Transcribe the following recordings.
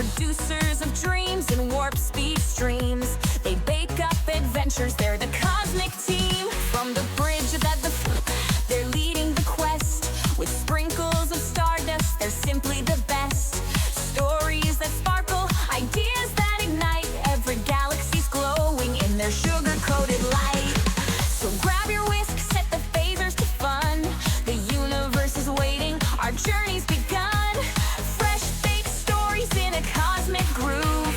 producers of dreams and warp speed streams. They bake up adventures, they're the cosmic team. From the bridge that they're leading the quest. With sprinkles of stardust, they're simply the best. Stories that sparkle, ideas that ignite. Every galaxy's glowing in their sugar-coated light. So grab your whisk, set the phasers to fun. The universe is waiting, our journey's begun. Fresh baked stories in a cosmic groove.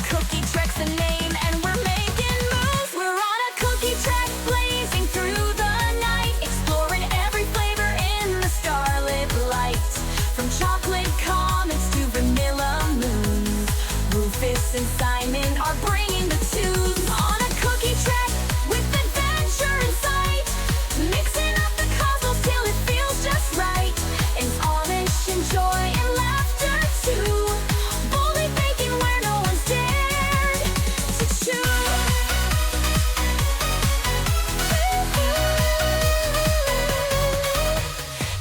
Cookie Trek's the name and we're making moves. We're on a cookie trek, blazing through the night. Exploring every flavor in the starlit light. From chocolate comets to vanilla moons. Rufus and Simon are bringing the tunes. On a cookie trek with adventure in sight. Mixing up the cosmos till it feels just right. And Amish and joy and laughter too. Boldly baking where no one's dared to chew.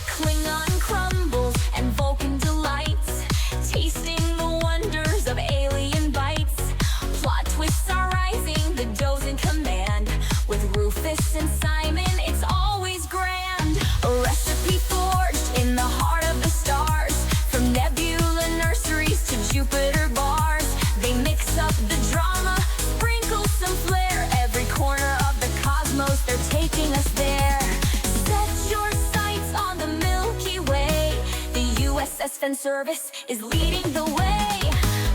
Klingon crumbles and Vulcan delights. Tasting the wonders of alien bites. Plot twists are rising, the dough's in command. With Rufus and Simon, it's always grand. A recipe forged in the heart of the stars. From nebula nurseries to Jupiter bars. They mix up the drama, sprinkle some flair. Every corner of the cosmos, they're taking us there. Set your sights on the Milky Way. The USS Fan Service is leading the way.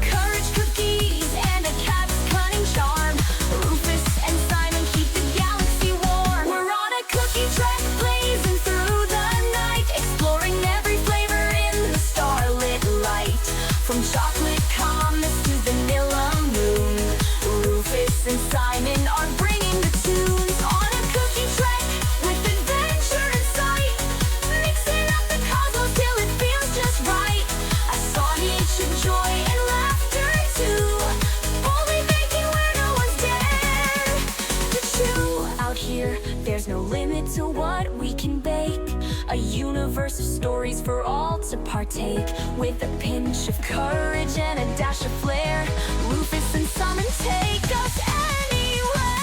Courage cookies and a cat's cunning charm. Rufus and Simon keep the galaxy warm. We're on a cookie trek, blazing through the night. Exploring every flavor in the starlit light. From chocolate comets to vanilla moon. Rufus and Simon are bringing the tunes. On a cookie trek with adventure in sight. Mixing up the cosmos till it feels just right. A sausage of joy and laughter too. Boldly baking where no one's dared to chew. Out here, there's no limit to what we can bake. A universe of stories for all to partake. With a pinch of courage and a dash of flair. Rufus and Simon take us anywhere.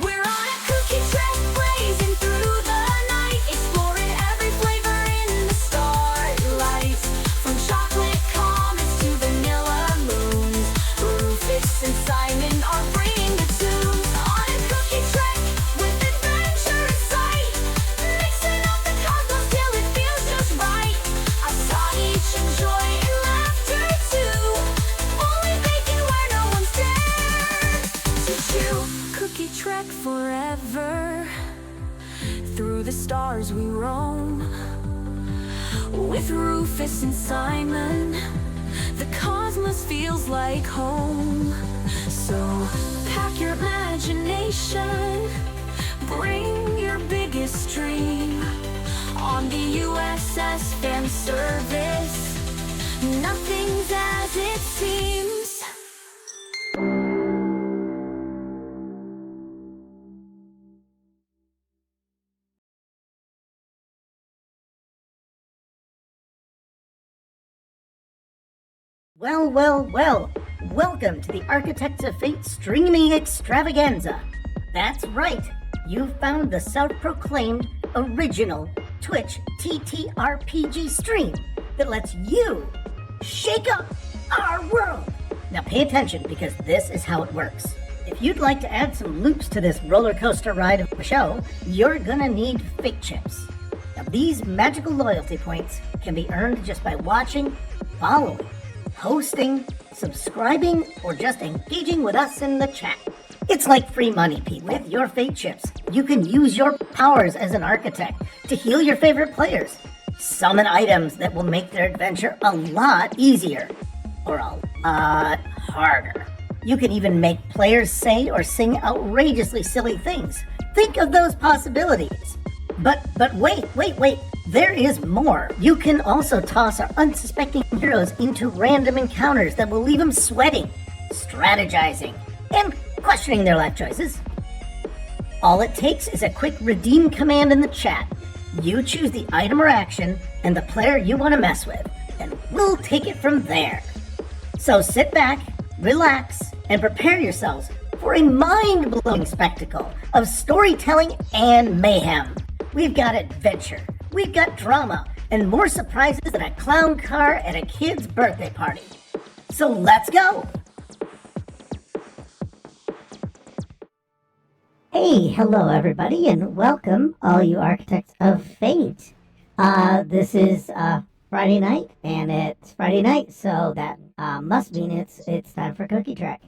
We're on a cookie trek, blazing through the night. Exploring every flavor in the starlight. From chocolate comets to vanilla moons. Rufus and Simon are bringing the tunes. On a cookie trek with adventure in sight. Mixing up the cosmos till it feels just right. I saw each of joy and laughter too. Only baking where no one's dared to chew. Cookie trek forever. Through the stars we roam. With Rufus and Simon, the cosmos feels like home. So pack your imagination. Bring your biggest dream. On the USS Fan Service, nothing's as it seems. Well, well, well, welcome to the Architects of Fate streaming extravaganza. That's right, you've found the self-proclaimed original Twitch TTRPG stream that lets you shake up our world. Now pay attention, because this is how it works. If you'd like to add some loops to this roller coaster ride of a show, you're gonna need fate chips. Now these magical loyalty points can be earned just by watching, following, hosting, subscribing, or just engaging with us in the chat. It's like free money, people. With your fate chips, you can use your powers as an architect to heal your favorite players, summon items that will make their adventure a lot easier, or a lot harder. You can even make players say or sing outrageously silly things. Think of those possibilities. But wait, there is more. You can also toss our unsuspecting heroes into random encounters that will leave them sweating, strategizing, and questioning their life choices. All it takes is a quick redeem command in the chat. You choose the item or action and the player you want to mess with, and we'll take it from there. So sit back, relax, and prepare yourselves for a mind-blowing spectacle of storytelling and mayhem. We've got adventure, we've got drama, and more surprises than a clown car at a kid's birthday party. So let's go! Hey, hello everybody, and welcome all you architects of fate. This is Friday night, and it's Friday night, so that must mean it's time for Cookie Trek.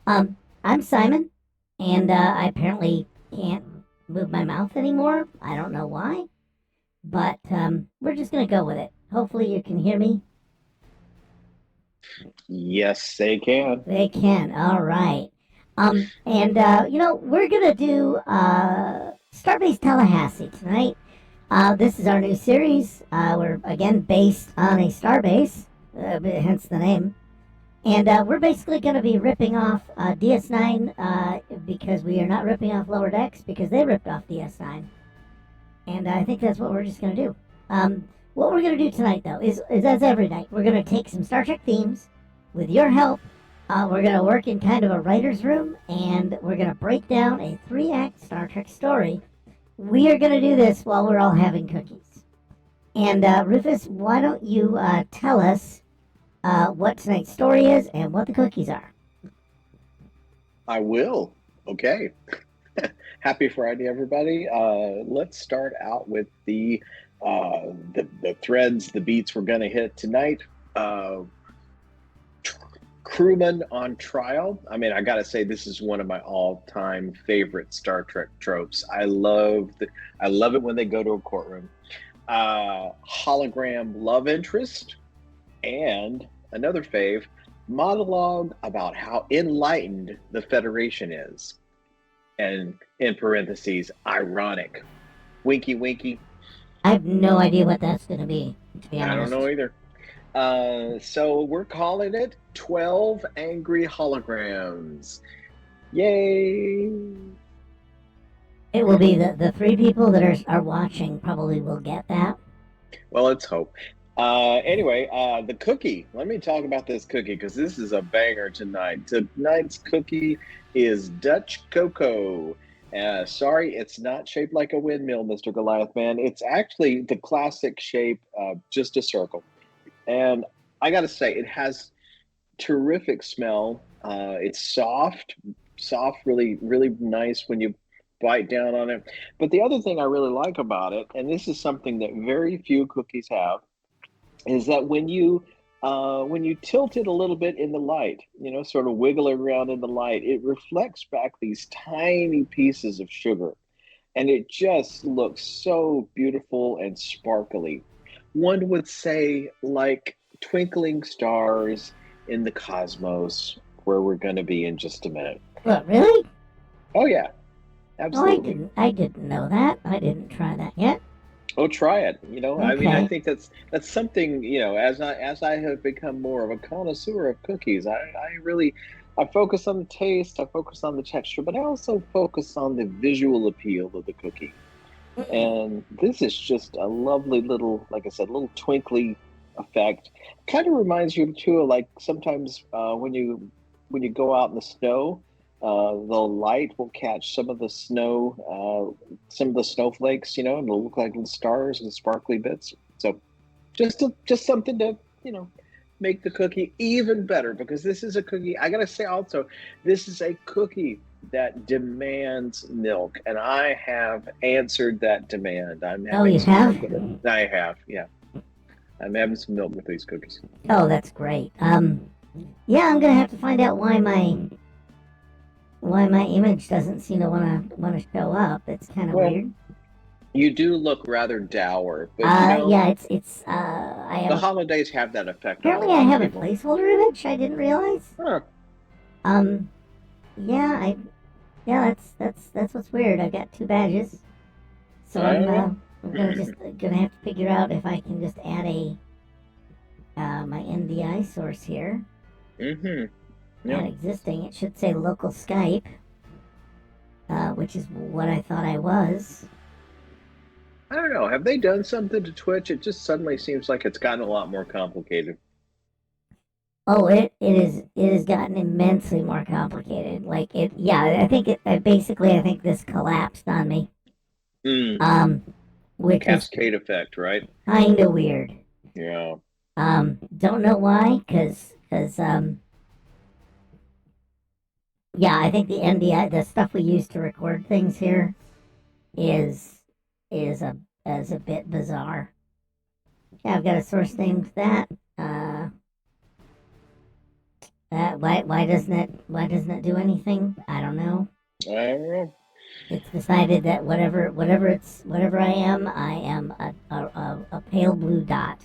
I'm Simon, and I apparently can't move my mouth anymore. I don't know why, but we're just gonna go with it. Hopefully you can hear me. Yes, they can. They can. All right. We're gonna do StarBase Tallahassee tonight. This is our new series. We're again based on a starbase, hence the name. And we're basically going to be ripping off DS9 because we are not ripping off Lower Decks because they ripped off DS9. And I think that's what we're just going to do. What we're going to do tonight, though, is as every night, we're going to take some Star Trek themes with your help. We're going to work in kind of a writer's room, and we're going to break down a 3-act Star Trek story. We are going to do this while we're all having cookies. And Rufus, why don't you tell us what tonight's story is and what the cookies are? I will. Okay. Happy Friday, everybody. Let's start out with the threads, the beats we're going to hit tonight. Crewman on trial. I mean, I gotta say, this is one of my all-time favorite Star Trek tropes. I love it when they go to a courtroom. Hologram love interest, and another fave, monologue about how enlightened the Federation is, and in parentheses, ironic. Winky, winky. I have no idea what that's going to be honest. I don't know either. So we're calling it 12 Angry Holograms. Yay! It will be the 3 people that are watching probably will get that. Well, let's hope. Anyway, the cookie. Let me talk about this cookie because this is a banger tonight. Tonight's cookie is Dutch Cocoa. Sorry, it's not shaped like a windmill, Mr. Goliath Man. It's actually the classic shape, just a circle. And I got to say, it has terrific smell. It's soft, really, really nice when you bite down on it. But the other thing I really like about it, and this is something that very few cookies have, is that when you tilt it a little bit in the light, sort of wiggle it around in the light, it reflects back these tiny pieces of sugar. And it just looks so beautiful and sparkly. One would say like twinkling stars in the cosmos, where we're going to be in just a minute. What, really? Oh, yeah. Absolutely. Oh, I didn't know that. I didn't try that yet. Oh, try it. Okay. I mean, I think that's something, as I have become more of a connoisseur of cookies, I focus on the taste, I focus on the texture, but I also focus on the visual appeal of the cookie. And this is just a lovely little, like I said, little twinkly effect. Kind of reminds you too of like sometimes when you go out in the snow, the light will catch some of the snow, some of the snowflakes, and it'll look like little stars and sparkly bits. So just something to, make the cookie even better, because this is a cookie. I gotta say also, this is a cookie that demands milk, and I have answered that demand. You have? I have, yeah. I'm having some milk with these cookies. Oh, that's great. Yeah, I'm gonna have to find out why my image doesn't seem to wanna show up. It's kind of weird. You do look rather dour, but yeah, the holidays have that effect. Apparently, I have a placeholder image. I didn't realize. Huh. Yeah, that's what's weird. I've got 2 badges, so I'm gonna have to figure out if I can just add my NDI source here. Mm-hmm. Not existing. It should say local Skype, which is what I thought I was. I don't know. Have they done something to Twitch? It just suddenly seems like it's gotten a lot more complicated. Oh, it has gotten immensely more complicated. Like it, yeah. I think basically I think this collapsed on me. Mm, Which is cascade effect, right? kind of weird. Yeah. Don't know why, yeah, I think the NDI, the stuff we use to record things here, is is a is a bit bizarre. Yeah, I've got a source named that. Why doesn't it do anything? I don't know. I don't know. It's decided that whatever I am a pale blue dot.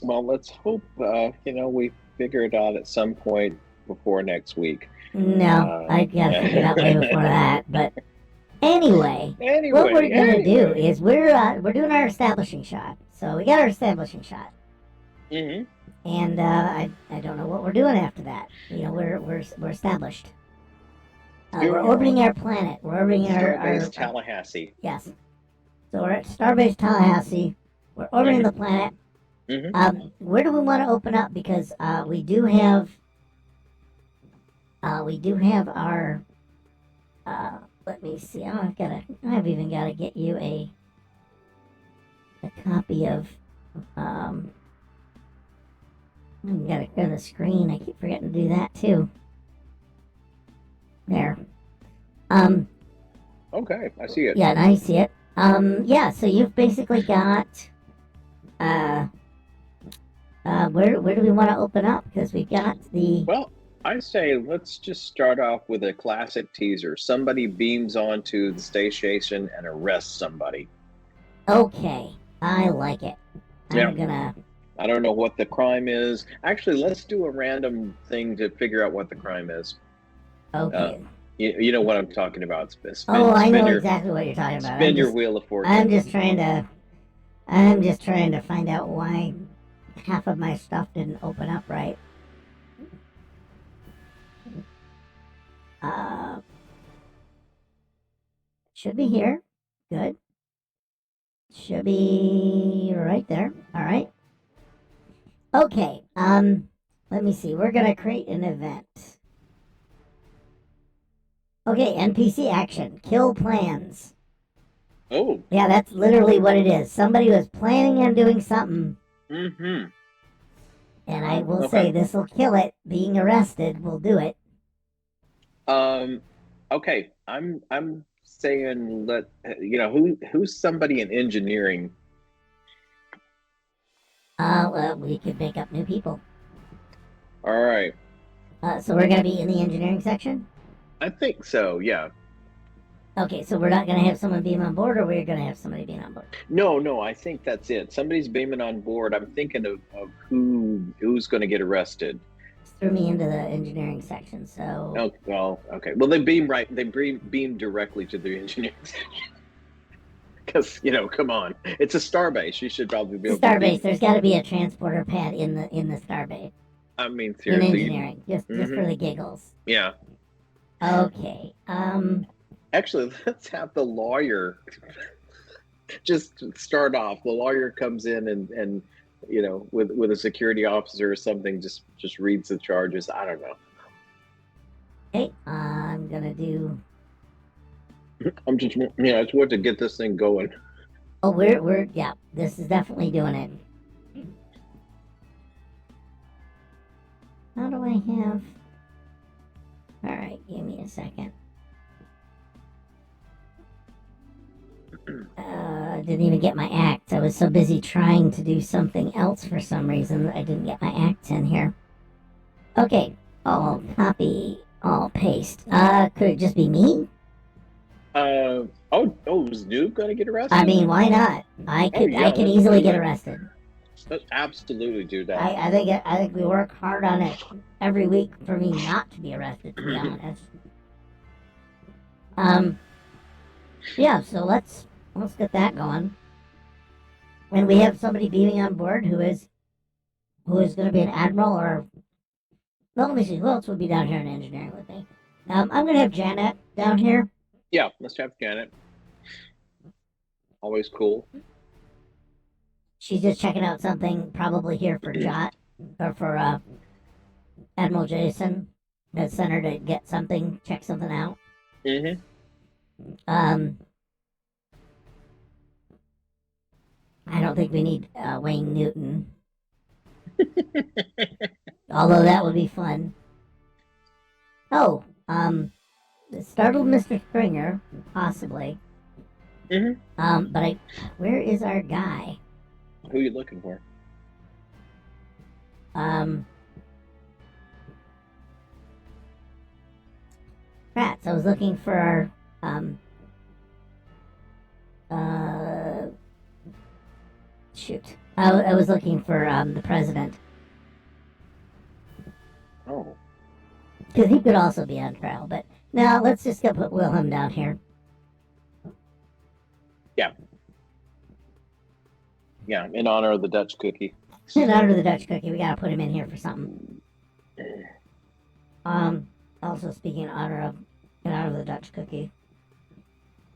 Well, let's hope we figure it out at some point before next week. No, I gotta figure it out way before that. But anyway, what we're gonna do is we're doing our establishing shot. So we got our establishing shot, Mm-hmm. and I don't know what we're doing after that. You know, we're established. We're orbiting our planet. We're orbiting StarBase Tallahassee. Yes. So we're at StarBase Tallahassee. We're orbiting the planet. Mm-hmm. Where do we want to open up? Because we do have our. Let me see. I've even got to get you a copy of. I've got to clear the screen. I keep forgetting to do that too. There. Okay, I see it. Yeah, now you see it. Yeah. So you've basically got. Where do we want to open up? Because we've got the. Well, I say let's just start off with a classic teaser. Somebody beams onto the space station and arrests somebody. Okay, I like it. Yeah. I'm gonna. I don't know what the crime is. Actually, let's do a random thing to figure out what the crime is. Okay. You know what I'm talking about. I know exactly what you're talking about. Spin your wheel of fortune. I'm just trying to find out why half of my stuff didn't open up right. Should be here. Good. Should be right there. All right. Okay. Let me see. We're gonna create an event. Okay, NPC action. Kill plans. Oh. Yeah, that's literally what it is. Somebody was planning on doing something. Mm-hmm. And I will say this will kill it. Being arrested will do it. Okay. I'm saying who's somebody in engineering? Well, we could make up new people. All right. So we're gonna be in the engineering section? I think so, yeah. Okay, so we're not gonna have someone beam on board, or we're gonna have somebody beam on board? No, I think that's it. Somebody's beaming on board. I'm thinking of who's going to get arrested. Just threw me into the engineering section, so. Oh, well, okay. Well, they beam directly to the engineering section. Because come on, it's a starbase. You should probably be able to Starbase. There's got to be a transporter pad in the starbase. I mean, seriously. In engineering, just for the giggles. Yeah. Okay. Actually, let's have the lawyer just start off. The lawyer comes in and with a security officer or something, just reads the charges. I don't know. Okay, I'm gonna do. I'm just it's what to get this thing going. Oh, yeah. This is definitely doing it. How do I have? All right, give me a second. Didn't even get my acts. I was so busy trying to do something else for some reason that I didn't get my acts in here. Okay, all copy, all paste. Could it just be me? Is Noob gonna get arrested? I mean, why not? I can easily get arrested. Let's absolutely do that. I think we work hard on it every week for me not to be arrested, to be honest. Yeah, so let's get that going. And we have somebody beaming on board who is going to be an admiral or. Well, let me see. Who else would be down here in engineering with me? I'm going to have Janet down here. Yeah, let's have Janet. Always cool. She's just checking out something, probably here for Jot or for Admiral Jason has sent her to get something, check something out. Mm-hmm. I don't think we need Wayne Newton. Although that would be fun. Oh, startled Mr. Springer, possibly. Mm-hmm. But where is our guy? Who are you looking for? Rats. I was looking for our shoot. I was looking for the president. Oh. Because he could also be on trial, but no, let's just go put Wilhelm down here. Yeah. Yeah, in honor of the Dutch cookie. In honor of the Dutch cookie, we gotta put him in here for something. Also speaking in honor of the Dutch cookie,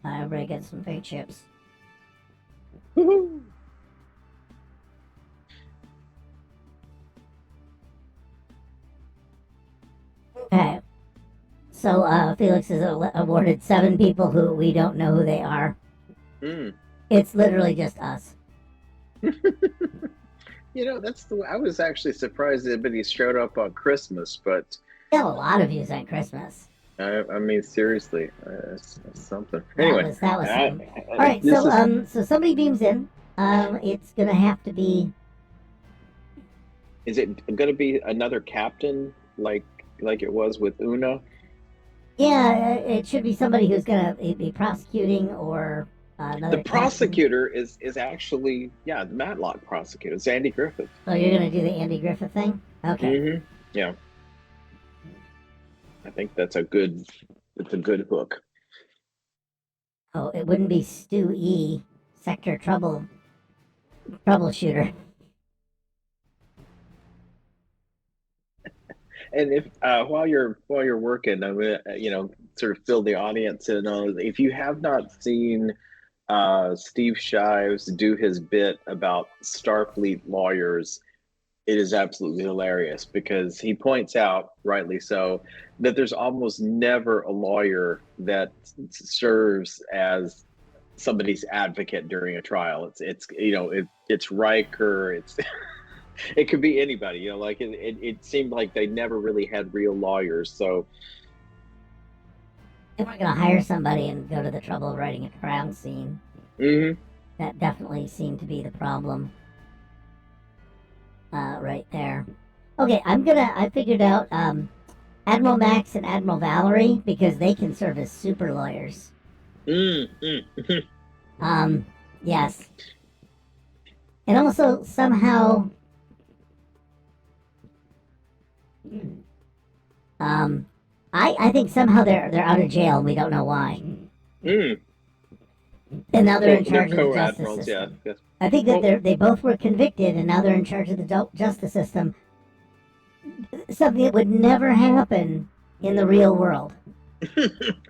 everybody gets some fake chips. Woohoo! Okay. So Felix is awarded 7 people who we don't know who they are. It's literally just us. You know, that's the way I was actually surprised that anybody showed up on Christmas, but Got a lot of views on Christmas. I mean, seriously, that's something. Anyway, that was something. All right, so somebody beams in. It's gonna have to be. Is it going to be another captain like it was with Una? Yeah, it should be somebody who's gonna be prosecuting or another. The prosecutor is actually the Matlock prosecutor. It's Andy Griffith. Oh, you're gonna do the Andy Griffith thing? Okay. Mm-hmm. Yeah. I think it's a good hook. Oh, it wouldn't be Stu E, Sector Troubleshooter. And if while you're working, I'm gonna sort of fill the audience in on. If you have not seen Steve Shives do his bit about Starfleet lawyers, it is absolutely hilarious because he points out, rightly so, that there's almost never a lawyer that serves as somebody's advocate during a trial. It's Riker. It's it could be anybody. Like it seemed like they never really had real lawyers. So They weren't gonna hire somebody and go to the trouble of writing a crime scene. Mm-hmm. That definitely seemed to be the problem. Right there. Okay, I figured out Admiral Max and Admiral Valerie because they can serve as super lawyers. Yes. And also somehow I think somehow they're out of jail and we don't know why. And now they're in charge of the justice system. Yeah. I think that they both were convicted and now they're in charge of the justice system. Something that would never happen in the real world.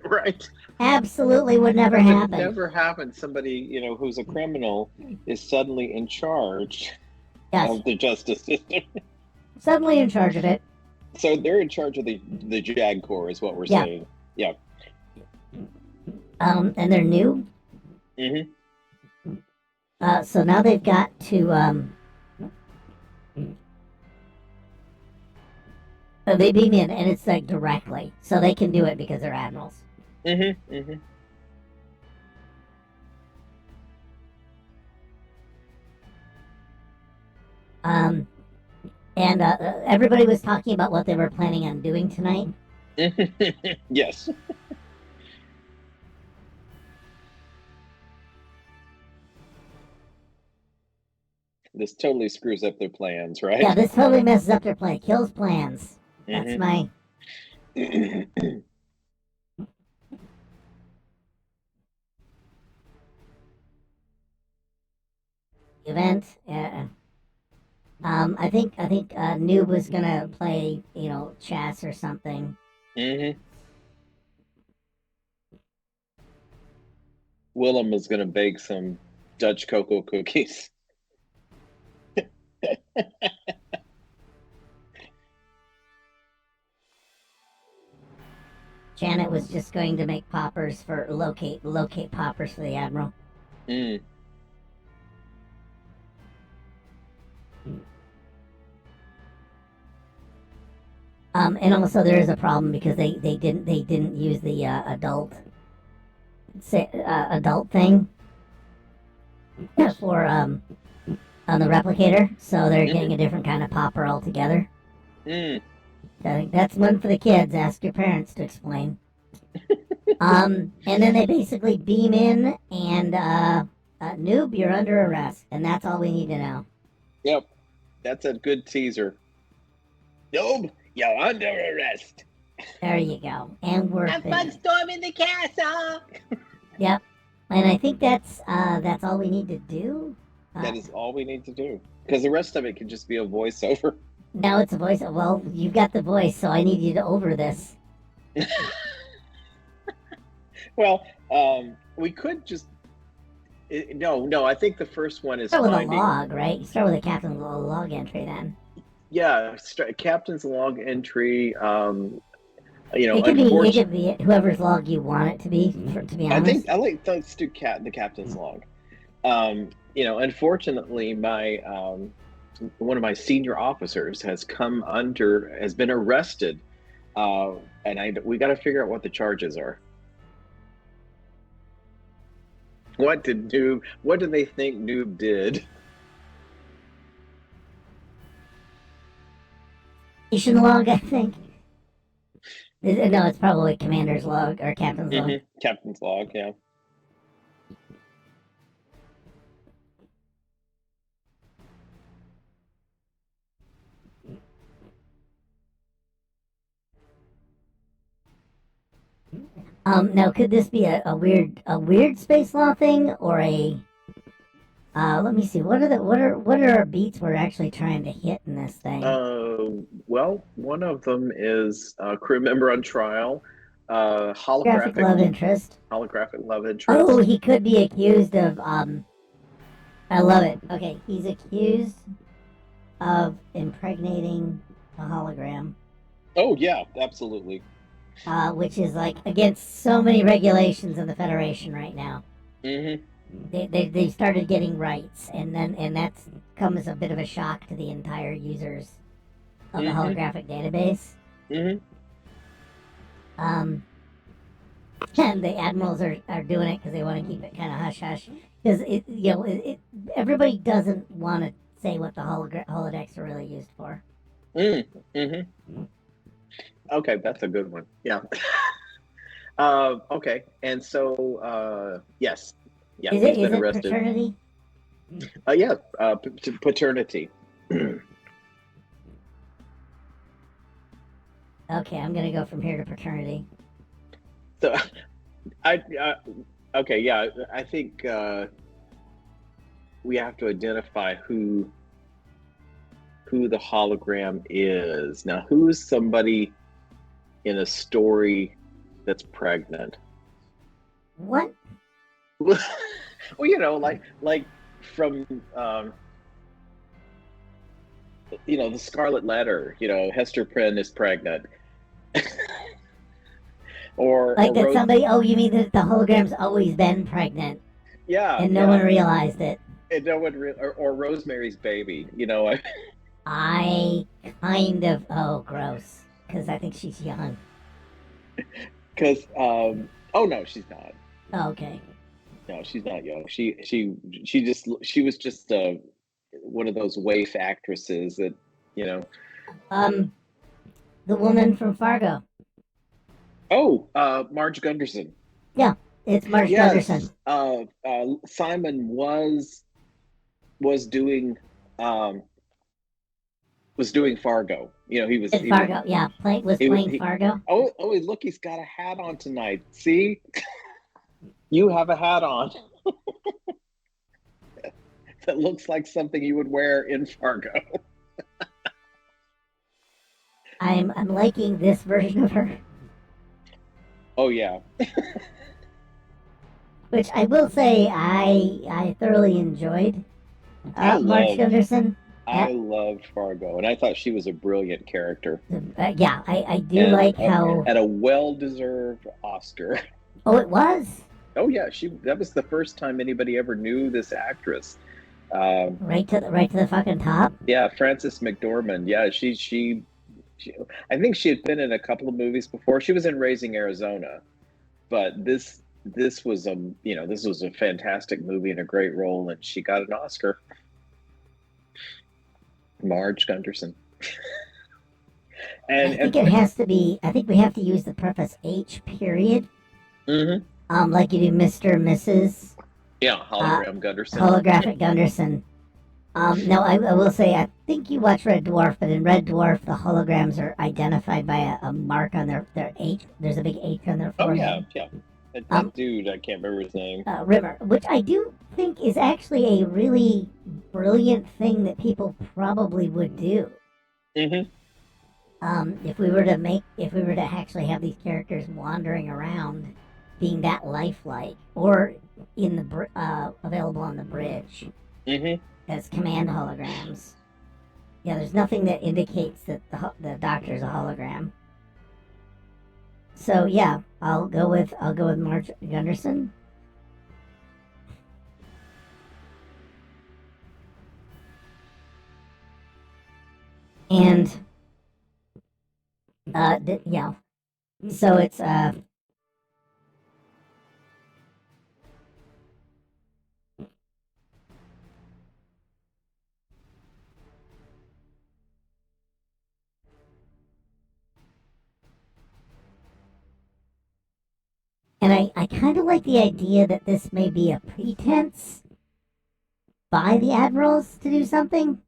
Right. Absolutely would never happen. Never happen. Somebody, who's a criminal is suddenly in charge of the justice system. Suddenly in charge of it. So they're in charge of the JAG Corps is what we're saying. Yeah. And they're new. Mm-hmm. So now they've got to they beam in and it's like directly, so they can do it because they're admirals. Mm-hmm. Mm-hmm. And everybody was talking about what they were planning on doing tonight. Yes. This totally screws up their plans, right? Yeah, this totally messes up their plan. Kills plans. That's my... event. I think Noob was gonna play, chess or something. Willem is gonna bake some Dutch cocoa cookies. Janet was just going to make poppers for locate poppers for the Admiral. Mm. And also there is a problem because they didn't use the adult thing for on the replicator, so they're getting a different kind of popper altogether. Mm. I think that's one for the kids. Ask your parents to explain. And then they basically beam in and noob, you're under arrest, and that's all we need to know. Yep, that's a good teaser. Noob, you're under arrest. There you go, and we're Have fun finished. storming the castle. Yep, and I think that's all we need to do. That is all we need to do, because the rest of it can just be a voiceover. Now it's a voice. Well, you've got the voice, so I need you to over this. Well, we could just. No. I think the first one is Start with finding. a log, right? You start with a captain's log entry, then. Yeah, captain's log entry. It could be whoever's log you want it to be. To be honest, let's do the captain's log. Unfortunately, my one of my senior officers has been arrested, and we got to figure out what the charges are. What did they think Noob did? Station log, I think. No, it's probably commander's log or captain's log. Captain's log, yeah. Now could this be a weird space law thing or a? Let me see. What are our beats we're actually trying to hit in this thing? Well, one of them is crew member on trial, Holographic love interest. Holographic love interest. Oh, he could be accused of I love it. Okay, he's accused of impregnating a hologram. Oh yeah, absolutely. Which is like against so many regulations in the Federation right now. Mm-hmm. They started getting rights, and that's come as a bit of a shock to the entire users of the holographic database. Mm-hmm. And the admirals are doing it because they want to keep it kind of hush hush because everybody doesn't want to say what the holodecks are really used for. Mm-hmm. Okay, that's a good one. Yeah. Okay, and so yes. Yeah, is it arrested. paternity? Yeah, paternity. Okay, I'm gonna go from here to paternity. So, okay, yeah, I think we have to identify who the hologram is. Now, who is somebody in a story that's pregnant? What? Well, like from the Scarlet Letter. Hester Prynne is pregnant. Or like that somebody? Oh, you mean that the hologram's always been pregnant? Yeah, and no one realized it. And no one or Rosemary's Baby. I kind of gross because I think she's young. Because oh no, she's not. Oh, okay. No, she's not young. She was just one of those waif actresses that the woman from Fargo. Oh, Marge Gunderson. Yeah, it's Marge Gunderson. Simon was doing Fargo. He was Fargo. Yeah, playing Fargo. Oh, look, he's got a hat on tonight. See, you have a hat on that looks like something you would wear in Fargo. I'm liking this version of her. Oh yeah. Which I will say I thoroughly enjoyed. Marge Gunderson. I loved Fargo, and I thought she was a brilliant character Yeah, I do and like how. and a well-deserved Oscar. Oh, it was Oh yeah, that was the first time anybody ever knew this actress. Um, right to the fucking top. yeah, Frances McDormand. Yeah, she I think she had been in a couple of movies before. She was in Raising Arizona, but this was this was a fantastic movie and a great role, and she got an Oscar. Marge Gunderson. I think it has to be. I think we have to use the preface H period. Mm-hmm. Like you do Mr. and Mrs. Yeah, hologram Gunderson. Holographic Gunderson. No, I will say, I think you watch Red Dwarf, but in Red Dwarf, the holograms are identified by a mark on their H. There's a big H on their forehead. Oh, yeah. That dude, I can't remember his name. Rimmer, which I do think is actually a really brilliant thing that people probably would do. Mm-hmm. If we were to actually have these characters wandering around, being that lifelike, or in the available on the bridge. Mm-hmm. As command holograms. Yeah, there's nothing that indicates that the doctor's a hologram. So yeah, I'll go with Marge Gunderson. And yeah, so it's and I kind of like the idea that this may be a pretense by the admirals to do something.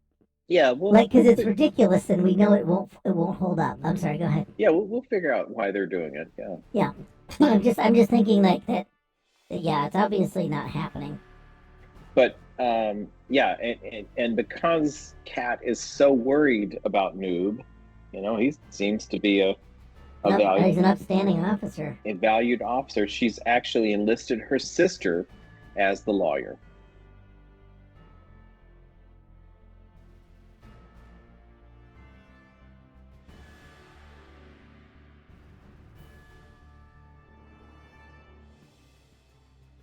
Yeah, well, like because it's ridiculous and we know it won't hold up. I'm sorry, go ahead. Yeah, we'll figure out why they're doing it. Yeah. Yeah, I'm just thinking like that. Yeah, it's obviously not happening. But yeah, and because Kat is so worried about Noob, he seems to be he's an upstanding officer. A valued officer. She's actually enlisted her sister as the lawyer.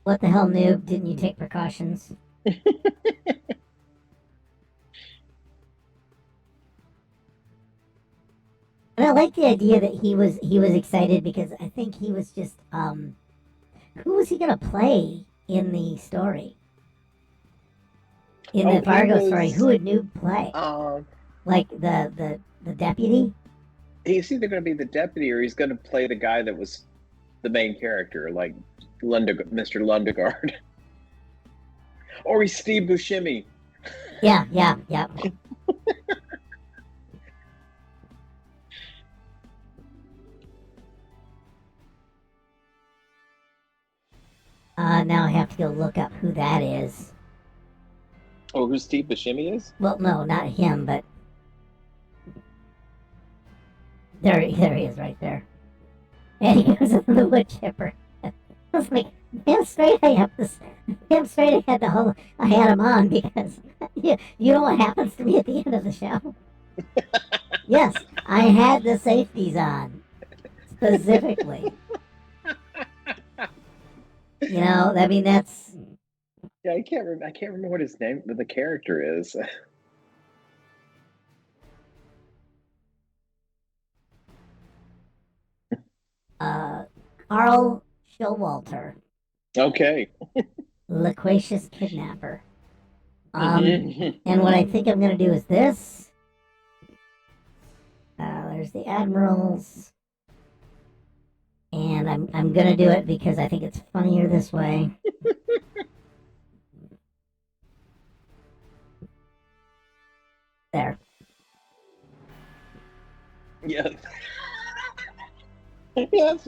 What the hell, Noob? Didn't you take precautions? And I like the idea that he was excited because I think he was just who was he gonna play in the story? In the Fargo story, who would Noob play? Like the deputy? He's either going to be the deputy or he's going to play the guy that was the main character, like Mr. Lundegaard. Or he's Steve Buscemi. Yeah. Now I have to go look up who that is. Oh, who Steve Buscemi is? Well, no, not him, but there he is right there. And he goes into the wood chipper. I was like, damn straight I had him on because you know what happens to me at the end of the show? Yes, I had the safeties on. Specifically. I mean, that's... Yeah, I can't remember what his name, what the character is. Carl Showalter. Okay. Loquacious kidnapper. And what I think I'm going to do is this. There's the admirals. And I'm going to do it because I think it's funnier this way. There. Yes. Yes.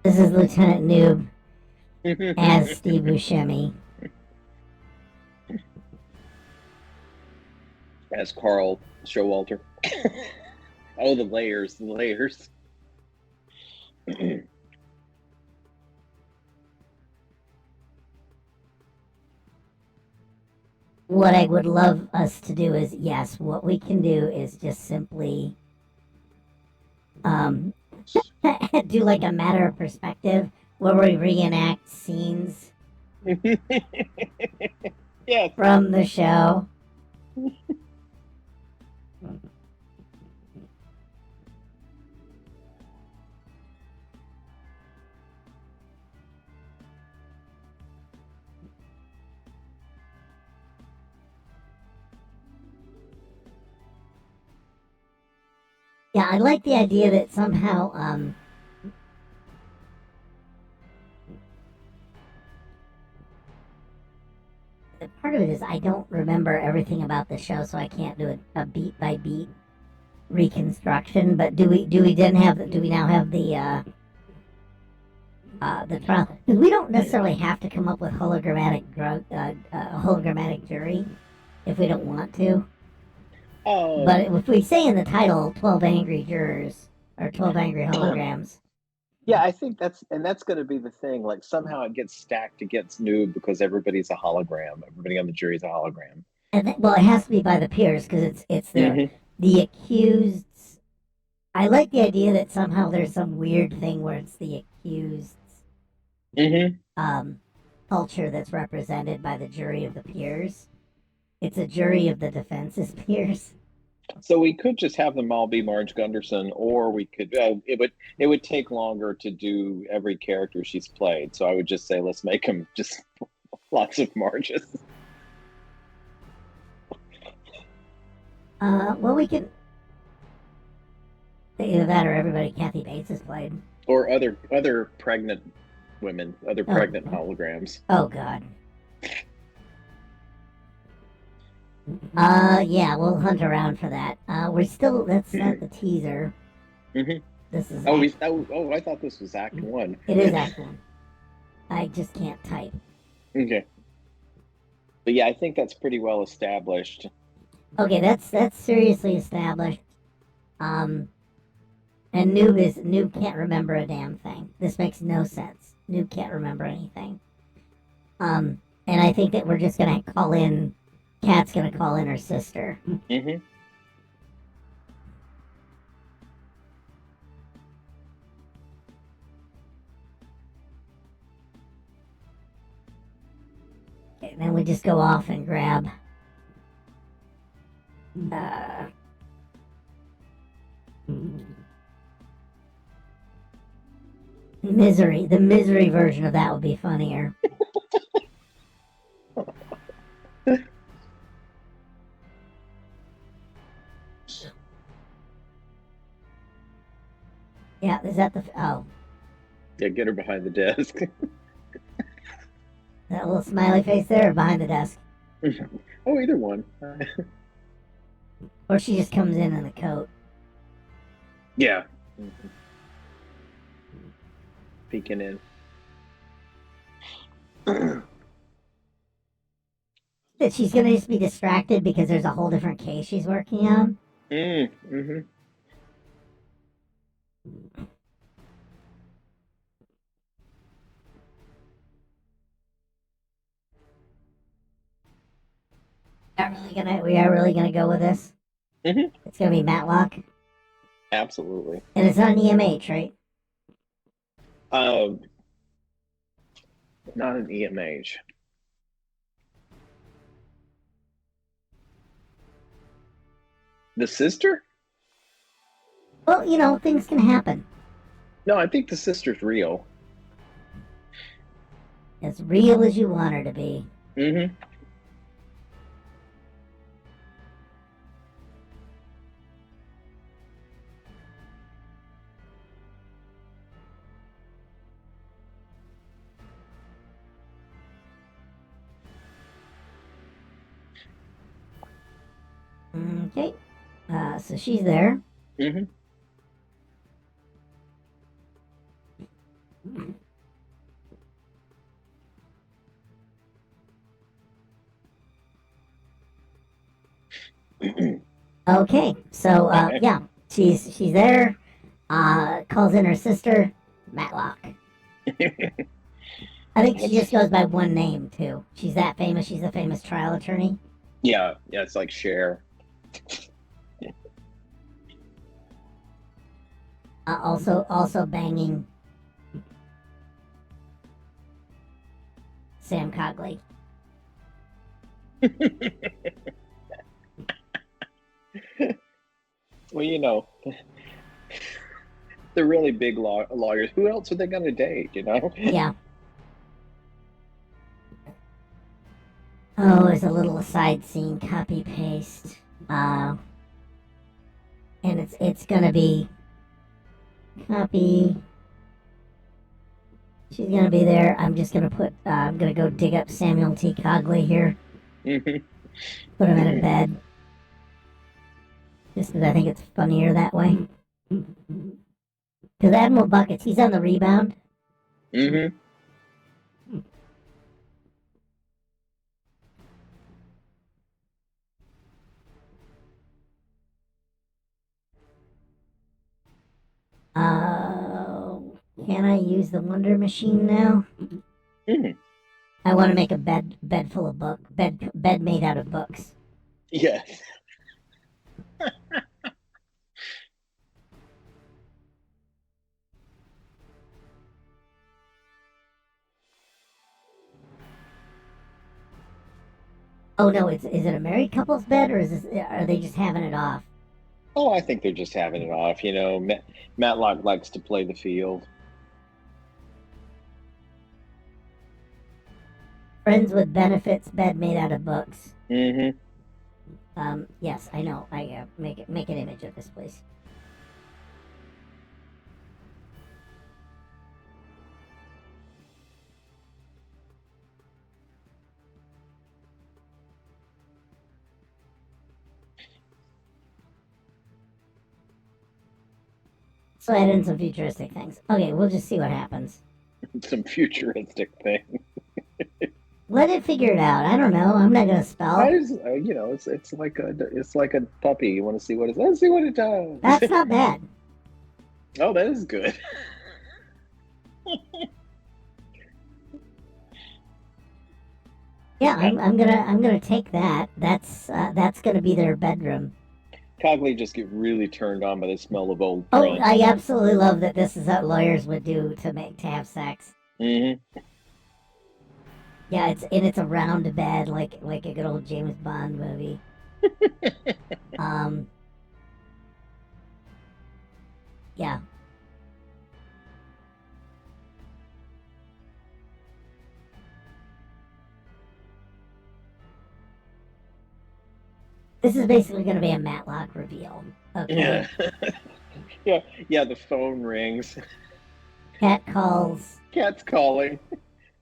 This is Lieutenant Noob as Steve Buscemi. As Carl Showalter. Oh, the layers, the layers. What I would love us to do is, yes, what we can do is just simply um, do like a matter of perspective where we reenact scenes Yes. from the show. Yeah, I like the idea that somehow part of it is I don't remember everything about the show, so I can't do a beat by beat reconstruction. But do we now have the trial? Because we don't necessarily have to come up with hologrammatic jury if we don't want to. But if we say in the title 12 angry jurors or 12 angry holograms. Yeah, I think that's going to be the thing. Like somehow it gets stacked against Noob because everybody's a hologram. Everybody on the jury is a hologram. And well, it has to be by the peers because it's the accused. I like the idea that somehow there's some weird thing where it's the accused culture that's represented by the jury of the peers. It's a jury of the defense's peers. So we could just have them all be Marge Gunderson, or we could. It would take longer to do every character she's played. So I would just say let's make them just lots of Marges. Well, we can either that or everybody Kathy Bates has played, or other pregnant women, other pregnant holograms. Oh God. Yeah, we'll hunt around for that. We're still, that's not the teaser. This is I thought this was Act 1. It is Act 1. I just can't type. Okay. But yeah, I think that's pretty well established. Okay, that's seriously established. And Noob can't remember a damn thing. This makes no sense. Noob can't remember anything. And I think that we're just gonna call in. Kat's gonna call in her sister. Okay, then we just go off and grab Misery. The Misery version of that would be funnier. Yeah, is that the... Oh. Yeah, get her behind the desk. That little smiley face there or behind the desk? Oh, either one. Or she just comes in a coat. Yeah. Peeking in. That she's gonna just be distracted because there's a whole different case she's working on? We are really gonna go with this? It's gonna be Matlock? Absolutely. And it's not an EMH, right? Not an EMH. The sister? Well, things can happen. No, I think the sister's real. As real as you want her to be. Okay. So she's there. Okay, so yeah, She's there. Calls in her sister, Matlock. I think she just goes by one name too. She's that famous. She's a famous trial attorney. Yeah, it's like Cher. Also banging Sam Cogley. Well, you know, they're really big lawyers. Who else are they going to date, you know? Yeah. Oh, there's a little side scene, copy paste. And it's gonna be copy. She's gonna be there. I'm just gonna I'm gonna go dig up Samuel T. Cogley here. Put him in a bed. Just because I think it's funnier that way. Because Admiral Buckets, he's on the rebound. Mm-hmm. Can I use the Wonder Machine now? Mm-hmm. I want to make a bed full of bed made out of books. Yes. Oh no, is it a married couple's bed or are they just having it off? Oh, I think they're just having it off. You know, Matlock likes to play the field. Friends with benefits, bed made out of books. Mm-hmm. Yes, I know. I make an image of this, please. So add in some futuristic things. Okay, we'll just see what happens. Some futuristic thing. Let it figure it out. I don't know. I'm not gonna spell. You know, it's like a puppy. You want to see what it? Let's see what it does. That's not bad. Oh, that is good. Yeah, I'm gonna take that. That's gonna be their bedroom. Cogley just get really turned on by the smell of old Oh, print. I absolutely love that this is what lawyers would do to have sex. Mm-hmm. Yeah, it's a round bed like a good old James Bond movie. Yeah. This is basically going to be a Matlock reveal. Okay. Yeah. Yeah, the phone rings. Cat calls. Cat's calling.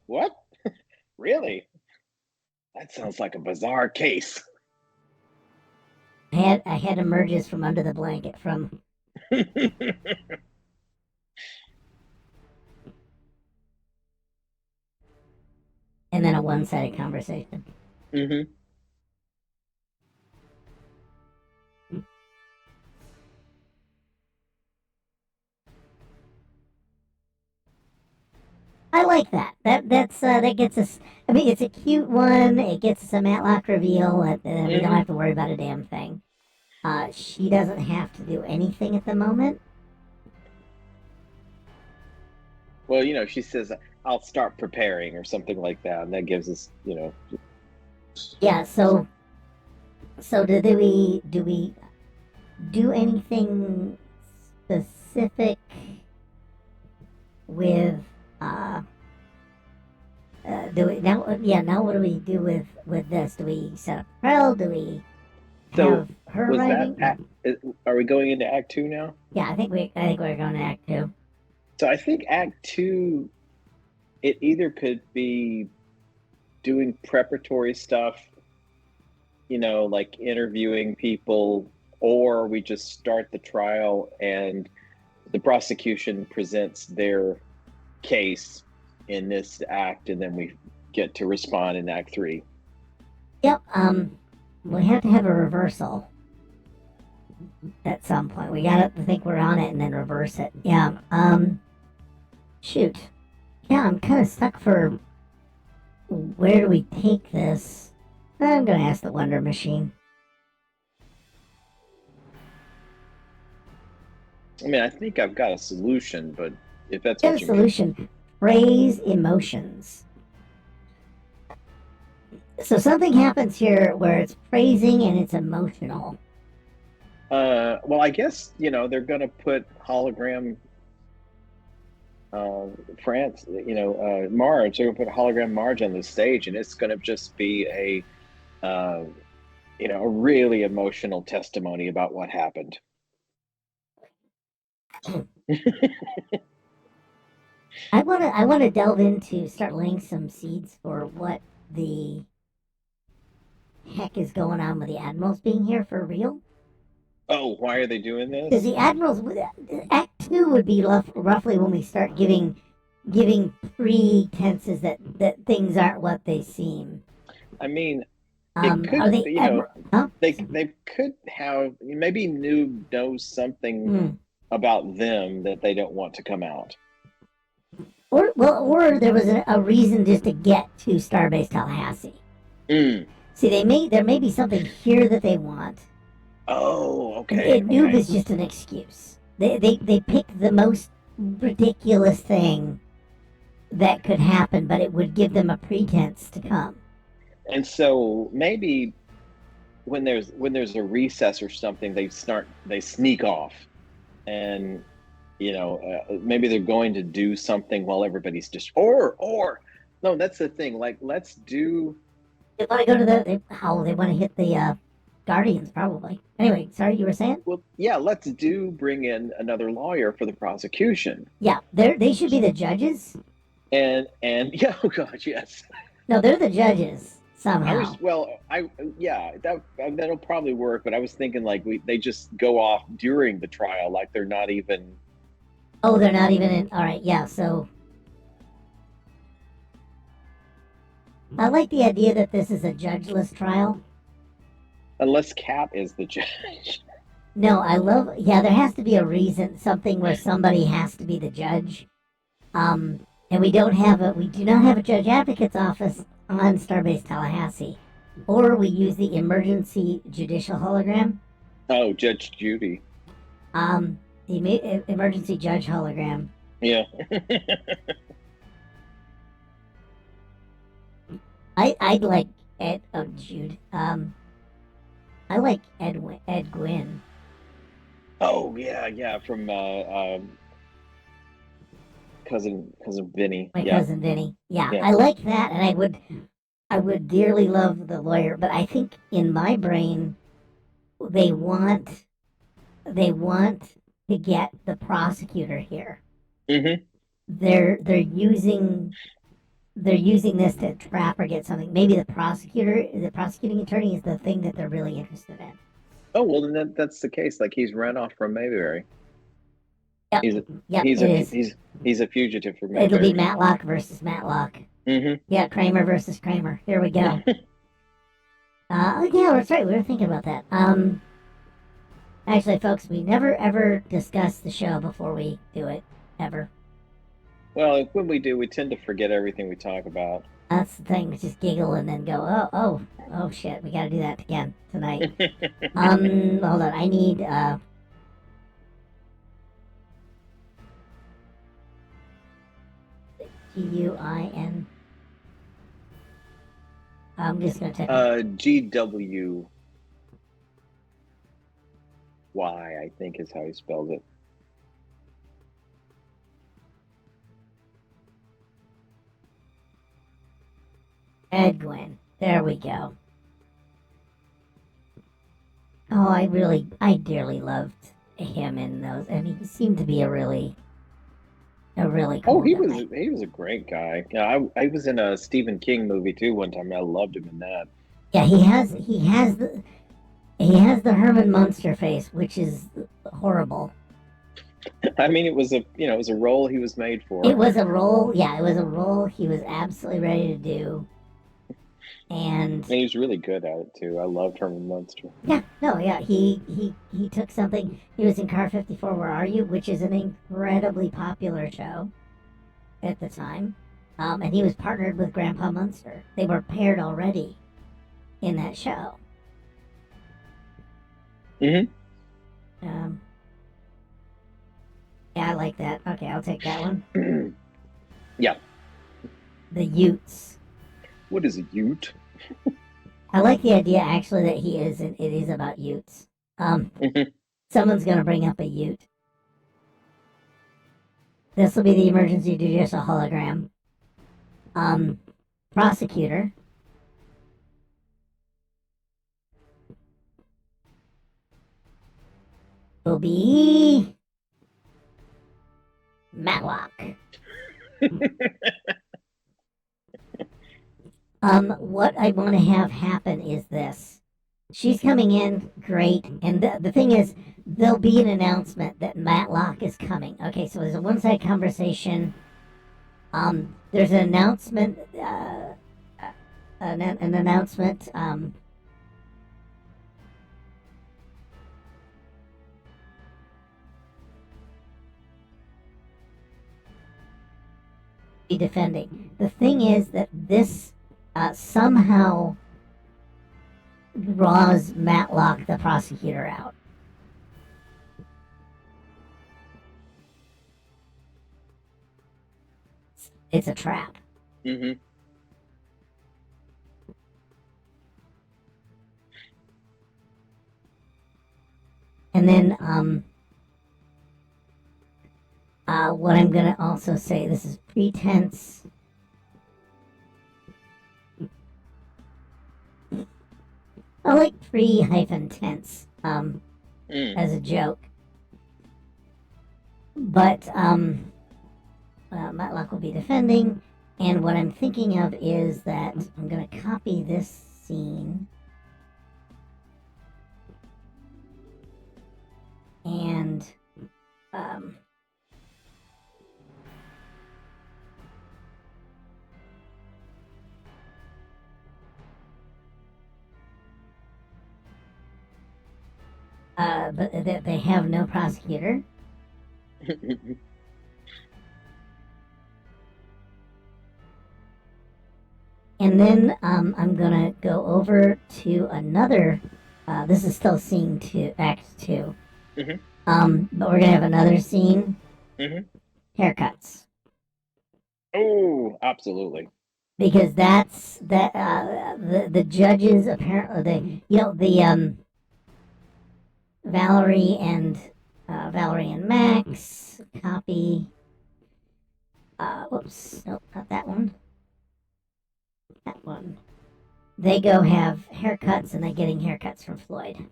What? Really? That sounds like a bizarre case. A head emerges from under the blanket from... And then a one-sided conversation. Mm-hmm. I like that. That gets us. I mean, it's a cute one. It gets us a Matlock reveal. We don't have to worry about a damn thing. She doesn't have to do anything at the moment. Well, you know, she says, "I'll start preparing" or something like that, and that gives us, you know. Yeah. So do we do anything specific with do we now? Yeah. Now what do we do with this? Do we set up Prel? Do we have her was writing? Are we going into Act 2 now? Yeah, I think we're going to Act 2. So I think Act 2, it either could be doing preparatory stuff, you know, like interviewing people, or we just start the trial and the prosecution presents their case in this act, and then we get to respond in Act 3. Yep. We have to have a reversal. at some point. We gotta think we're on it and then reverse it. Yeah. Shoot. Yeah, I'm kind of stuck for where do we take this? I'm gonna ask the Wonder Machine. I mean, I think I've got a solution, but if that's Get what a you mean. solution. Phrase emotions. So something happens here where it's praising and it's emotional. Well, I guess, they're going to put hologram France, Marge. They're going to put hologram Marge on the stage, and it's going to just be a really emotional testimony about what happened. I wanna delve into start laying some seeds for what the heck is going on with the admirals being here for real. Oh, why are they doing Because this? the admirals, Act 2 would be roughly when we start giving pretenses that things aren't what they seem. I mean, it Are could, they? Huh? they could have, maybe Noob knows something about them that they don't want to come out. Or there was a reason just to get to StarBase Tallahassee. See, there may be something here that they want. Oh, okay. And Noob is just an excuse. They picked the most ridiculous thing that could happen, but it would give them a pretense to come. And so maybe when there's a recess or something, they sneak off, and maybe they're going to do something while everybody's just or no, that's the thing. Like, let's do. They want to go to they want to hit the Guardians probably. Anyway, sorry, you were saying? Well, yeah, let's bring in another lawyer for the prosecution. Yeah, they should be the judges. And yeah, oh gosh, yes. No, they're the judges somehow. That'll probably work. But I was thinking like they just go off during the trial, like they're not even. Oh, they're not even in. All right, yeah. So I like the idea that this is a judgeless trial. Unless Cap is the judge. No, there has to be a reason, something where somebody has to be the judge. And we do not have a judge advocate's office on Starbase Tallahassee. Or we use the emergency judicial hologram. Oh, Judge Judy. The emergency judge hologram. Yeah. I'd like Jude. I like Ed Gwynn. Oh yeah, from cousin Vinny. My cousin Vinny. Yeah, I like that, and I would dearly love the lawyer, but I think in my brain they want to get the prosecutor here. Mm-hmm. They're using this to trap or get something. Maybe the prosecuting attorney is the thing that they're really interested in. Oh, well, then that's the case. Like, he's run off from Mayberry. Yep. He's a fugitive from Mayberry. It'll be Matlock versus Matlock. Mm-hmm. Yeah, Kramer versus Kramer. Here we go. Yeah, that's right. We were thinking about that. Actually, folks, we never ever discuss the show before we do it, ever. Well, when we do, we tend to forget everything we talk about. That's the thing. We just giggle and then go, oh shit, we gotta do that again tonight. Hold on. I need GUIN. I'm just gonna type GWY, I think is how he spells it. Edwin. There we go. Oh, I dearly loved him in those, and he seemed to be a really cool he guy. was a great guy. Yeah, I was in a Stephen King movie too one time. I loved him in that. Yeah, he has the Herman Munster face, which is horrible. I mean, it was a role he was made for. It was a role. Yeah, it was a role he was absolutely ready to do. And he was really good at it too. I loved Herman Munster. yeah, no, yeah, he took something. He was in Car 54, Where Are You, which is an incredibly popular show at the time. And he was partnered with Grandpa Munster. They were paired already in that show. Mm-hmm. Yeah, I like that. Okay, I'll take that one. Yeah. The Utes. What is a Ute? I like the idea actually that it is about Utes. Mhm. Someone's gonna bring up a Ute. This will be the emergency judicial hologram. Prosecutor. Will be Matlock. What I want to have happen is this. She's coming in, great, and the thing is, there'll be an announcement that Matlock is coming. Okay, so there's a one-side conversation. There's an announcement, an announcement, be defending. The thing is that this somehow draws Matlock, the prosecutor, out. It's a trap. Mm-hmm. And then, what I'm gonna also say, this is pretense. I like pre-tense, as a joke. But, Matlock will be defending, and what I'm thinking of is that I'm gonna copy this scene. And, but they have no prosecutor. And then I'm gonna go over to another. This is still scene 2, act 2. Mm-hmm. But we're gonna have another scene. Mm-hmm. Haircuts. Oh, absolutely. Because that's that. The judges apparently the Valerie and Max copy. Whoops, nope, not that one. That one. They go have haircuts, and they're getting haircuts from Floyd.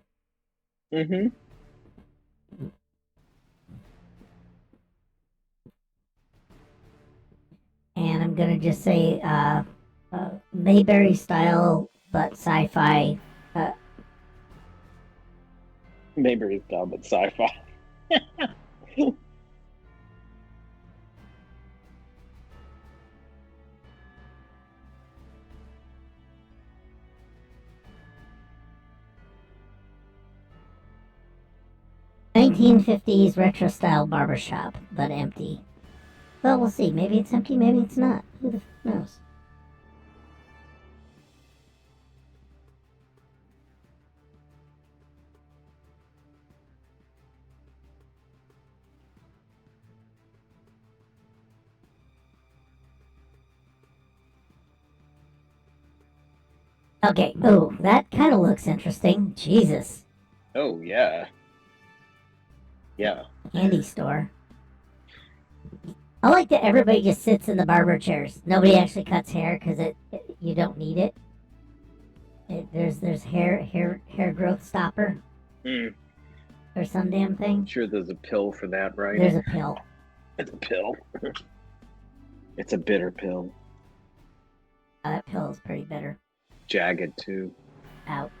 Mm-hmm. And I'm gonna just say Mayberry style, but sci-fi. Mayberry style, but sci-fi. $1950s retro style barbershop, but empty. Well, we'll see. Maybe it's empty, maybe it's not. Who the knows? Okay. Oh, that kind of looks interesting. Jesus. Oh, yeah. Yeah. Candy store. I like that everybody just sits in the barber chairs. Nobody actually cuts hair because you don't need it. There's hair growth stopper. Or some damn thing. Sure, there's a pill for that, right? There's a pill. It's a pill. It's a bitter pill. That pill is pretty bitter. Jagged too. Out.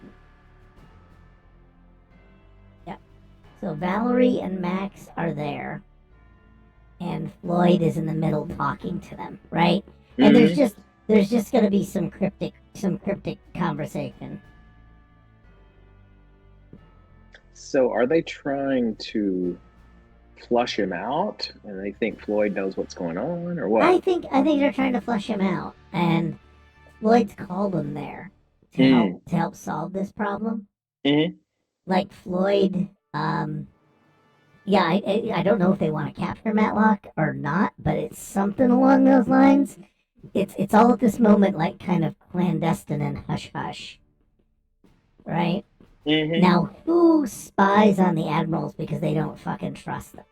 Yep. So Valerie and Max are there, and Floyd is in the middle talking to them, right? And there's just going to be some cryptic some cryptic conversation. So are they trying to flush him out, and they think Floyd knows what's going on, or what? I think they're trying to flush him out, and Floyd's called him there to help solve this problem. Mm-hmm. Like Floyd, yeah, I don't know if they want to capture Matlock or not, but it's something along those lines. It's all at this moment like kind of clandestine and hush hush, right? Mm-hmm. Now, who spies on the admirals because they don't fucking trust them?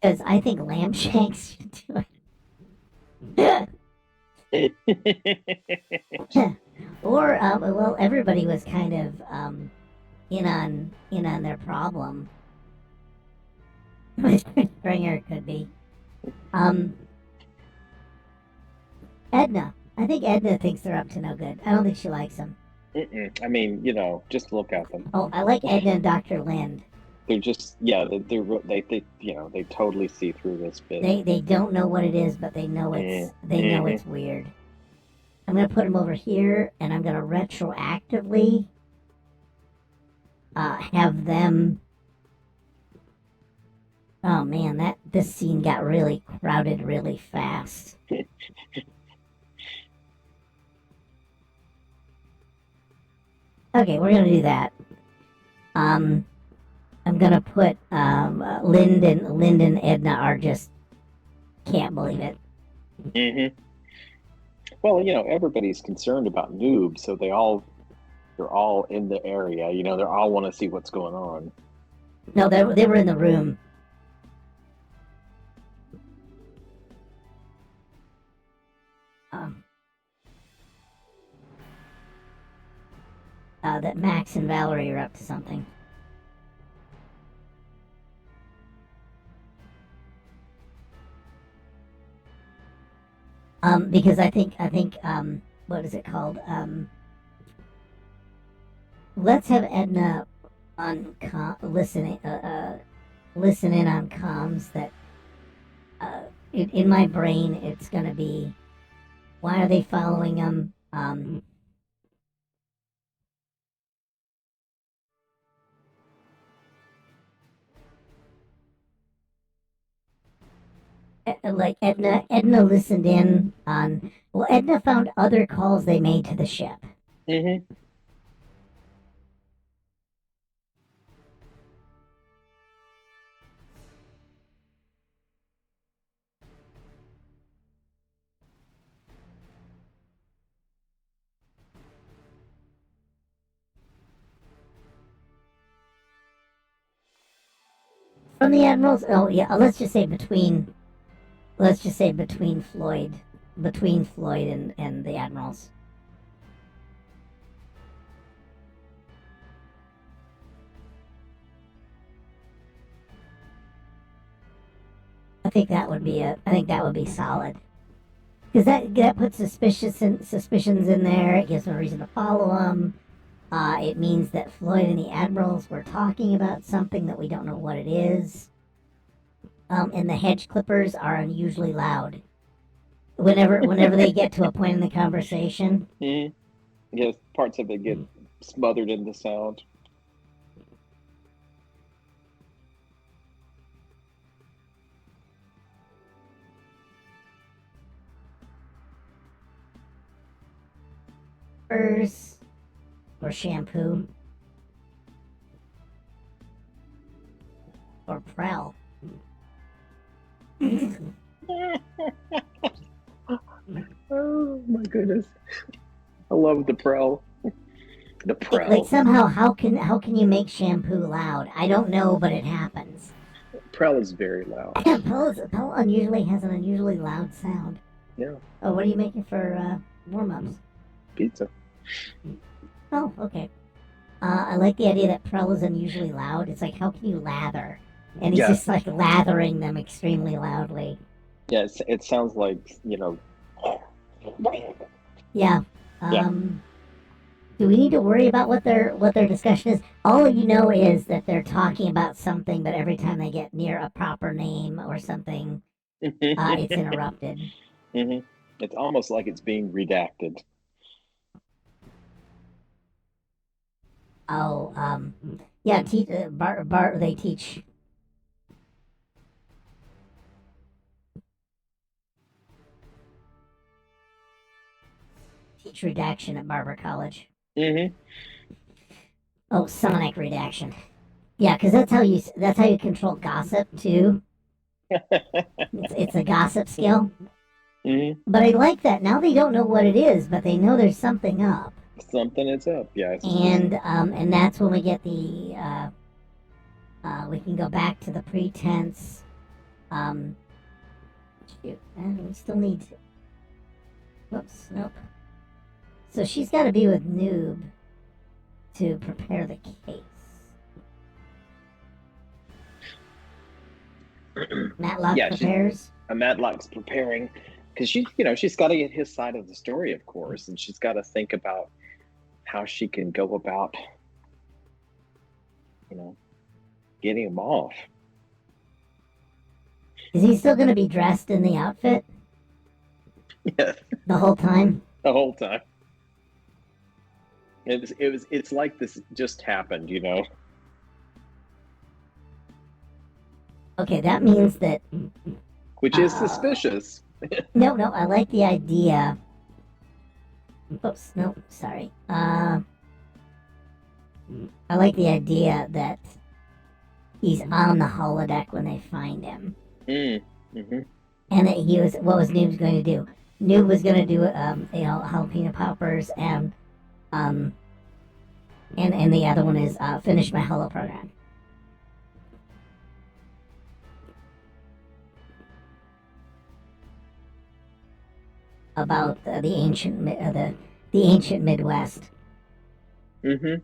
Because I think Lambshanks should do it. Or, well, everybody was kind of in on their problem. Stringer could be. Edna. I think Edna thinks they're up to no good. I don't think she likes them. I mean, just look at them. Oh, I like Edna and Dr. Lind. They're just, they totally see through this bit. They don't know what it is, but they know it's weird. I'm gonna put them over here, and I'm gonna retroactively have them. Oh man, this scene got really crowded really fast. Okay, we're gonna do that. I'm gonna put Lind and Edna are just can't believe it. Mm-hmm. Well, everybody's concerned about noobs, so they're all in the area. They all want to see what's going on. No, they were in the room. That Max and Valerie are up to something. Because I think what is it called? Let's have Edna on listen in on comms. That in my brain it's gonna be, why are they following him? Like Edna listened in on. Well, Edna found other calls they made to the ship. Mm-hmm. From the admirals. Oh yeah, let's just say between Floyd and the admirals. I think that would be solid. Because that puts suspicions in there. It gives them a reason to follow them. It means that Floyd and the admirals were talking about something that we don't know what it is. And the hedge clippers are unusually loud. Whenever they get to a point in the conversation. Mm-hmm. Yes, parts of it get smothered in the sound. Or shampoo. Or Prel. Oh my goodness. I love the Prel. The Prel. Like somehow, how can you make shampoo loud? I don't know, but it happens. Prel is very loud. Prel unusually has an unusually loud sound. Yeah. Oh, what are you making for warm-ups? Pizza. Oh, okay. I like the idea that Prel is unusually loud. It's like, how can you lather? And he's just like lathering them extremely loudly. Yeah, it sounds like, Yeah. Do we need to worry about what their discussion is? All you know is that they're talking about something, but every time they get near a proper name or something, it's interrupted. Mm-hmm. It's almost like it's being redacted. Oh, yeah. They teach. Teach redaction at Barber College. Mm-hmm. Oh, sonic redaction. Yeah, because that's how you control gossip too. It's a gossip skill. Mm-hmm. But I like that. Now they don't know what it is, but they know there's something up. Something is up, yes. And that's when we get the we can go back to the pretense. Shoot, we still need to. Whoops, nope. So she's got to be with Noob to prepare the case. Matlock prepares. Matlock's preparing because she's got to get his side of the story, of course, and she's got to think about how she can go about, getting him off. Is he still going to be dressed in the outfit? Yeah. The whole time? The whole time. It's like this just happened, Okay, that means that... Which is suspicious. No, I like the idea. Oops, no, sorry. I like the idea that he's on the holodeck when they find him. Mm-hmm. And that what was Noob going to do? Noob was going to do, jalapeno poppers and the other one is, finish my holo program. About the ancient Midwest. Mm-hmm.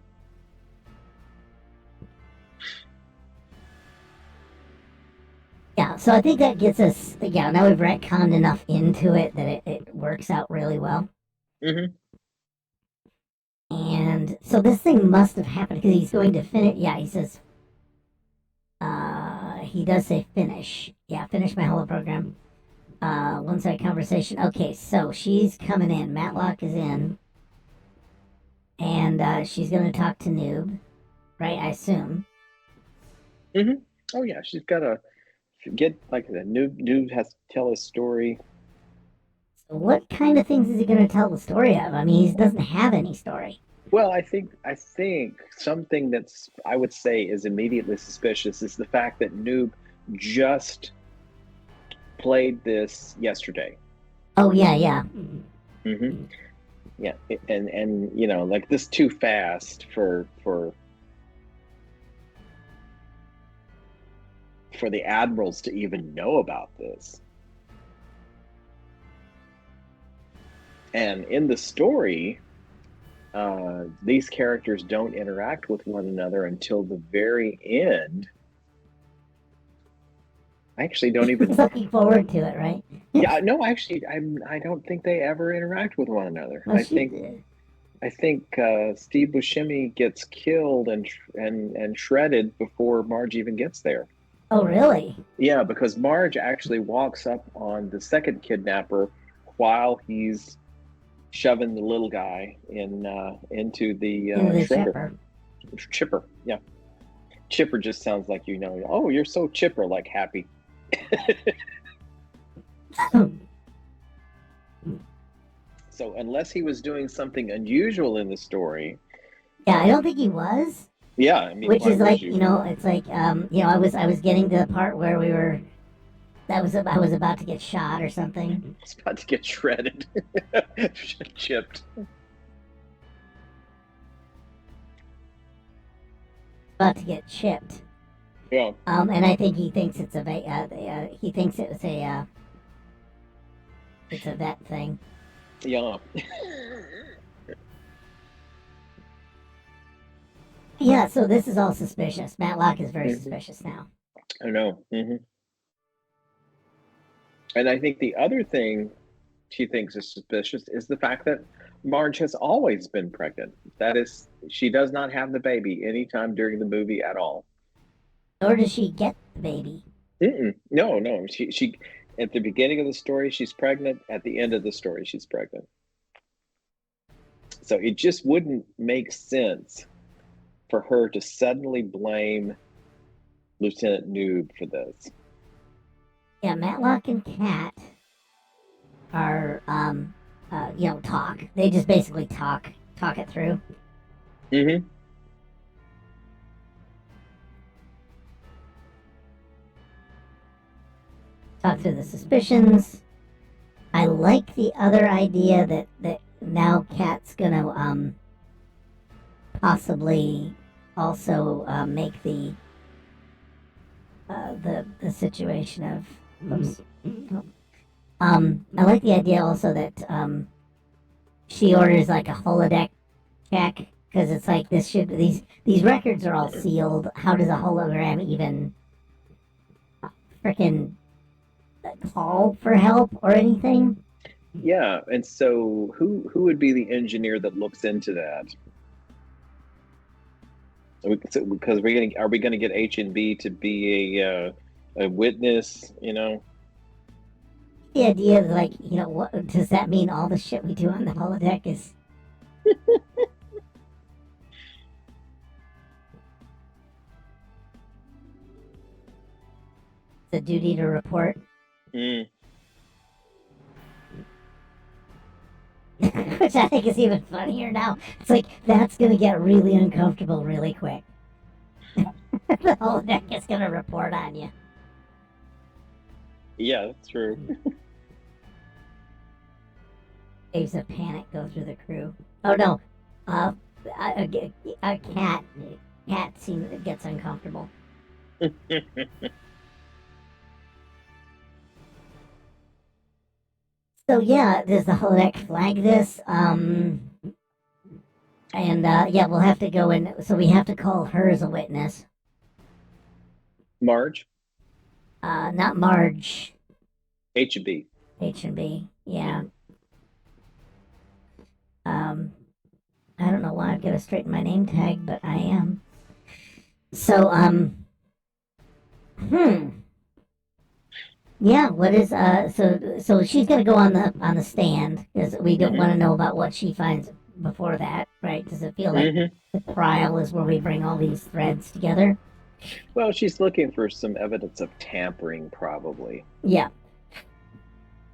Yeah, so I think that gets us. Yeah, now we've retconned enough into it that it works out really well. Mm-hmm. And so this thing must have happened because he's going to finish. Yeah, he says. He does say finish. Yeah, finish my holo program. One-side conversation. Okay, so she's coming in. Matlock is in. And she's going to talk to Noob. Right, I assume. Mm-hmm. Oh, yeah, she's got to get, like, the Noob has to tell his story. So what kind of things is he going to tell the story of? I mean, he doesn't have any story. Well, I think something that's, I would say, is immediately suspicious is the fact that Noob just played this yesterday. Oh, yeah. Mm-hmm. Yeah, and like this too fast for the admirals to even know about this. And in the story, these characters don't interact with one another until the very end. I actually don't even looking forward to it, right? Yeah, no, actually, I don't think they ever interact with one another. Well, I think Steve Buscemi gets killed and shredded before Marge even gets there. Oh, really? Yeah, because Marge actually walks up on the second kidnapper while he's shoving the little guy into the shredder. Chipper, yeah. Chipper just sounds like oh, you're so chipper, like happy. So unless he was doing something unusual in the story. Yeah, I don't think he was. Yeah, I mean, which is like, it's like, I was getting to the part where I was about to get shot or something. I was about to get shredded. Chipped. About to get chipped. Yeah. And I think he thinks it's it's a vet thing. Yeah. Yeah, so this is all suspicious. Matlock is very suspicious now. I know. Mm-hmm. And I think the other thing she thinks is suspicious is the fact that Marge has always been pregnant. That is, she does not have the baby anytime during the movie at all. Or does she get the baby? No, no. She at the beginning of the story she's pregnant. At the end of the story she's pregnant. So it just wouldn't make sense for her to suddenly blame Lieutenant Noob for this. Yeah, Matlock and Kat are, talk. They just basically talk it through. Mm-hmm. Talk through the suspicions. I like the other idea that now Kat's gonna possibly also make the situation of oops. I like the idea also that she orders like a holodeck check, because it's like these records are all sealed. How does a hologram even freaking call for help or anything? Yeah, and so who would be the engineer that looks into that? Because are we gonna get H&B to be a witness? The idea that, like, what does that mean? All the shit we do on the holodeck is the duty to report. Mm. Which I think is even funnier now. It's like, that's gonna get really uncomfortable really quick. The holodeck is gonna report on you. Yeah, that's true. Waves of panic go through the crew. Oh no, a cat gets uncomfortable. So yeah, does the holodeck flag this? Yeah, we'll have to go in. So we have to call her as a witness. Marge? Not Marge. H&B. H&B. Yeah. I don't know why I've got to straighten my name tag, but I am. So, yeah, what is, so she's gonna go on the stand, because we don't want to know about what she finds before that, right? Does it feel like the trial is where we bring all these threads together? Well, she's looking for some evidence of tampering, probably. Yeah.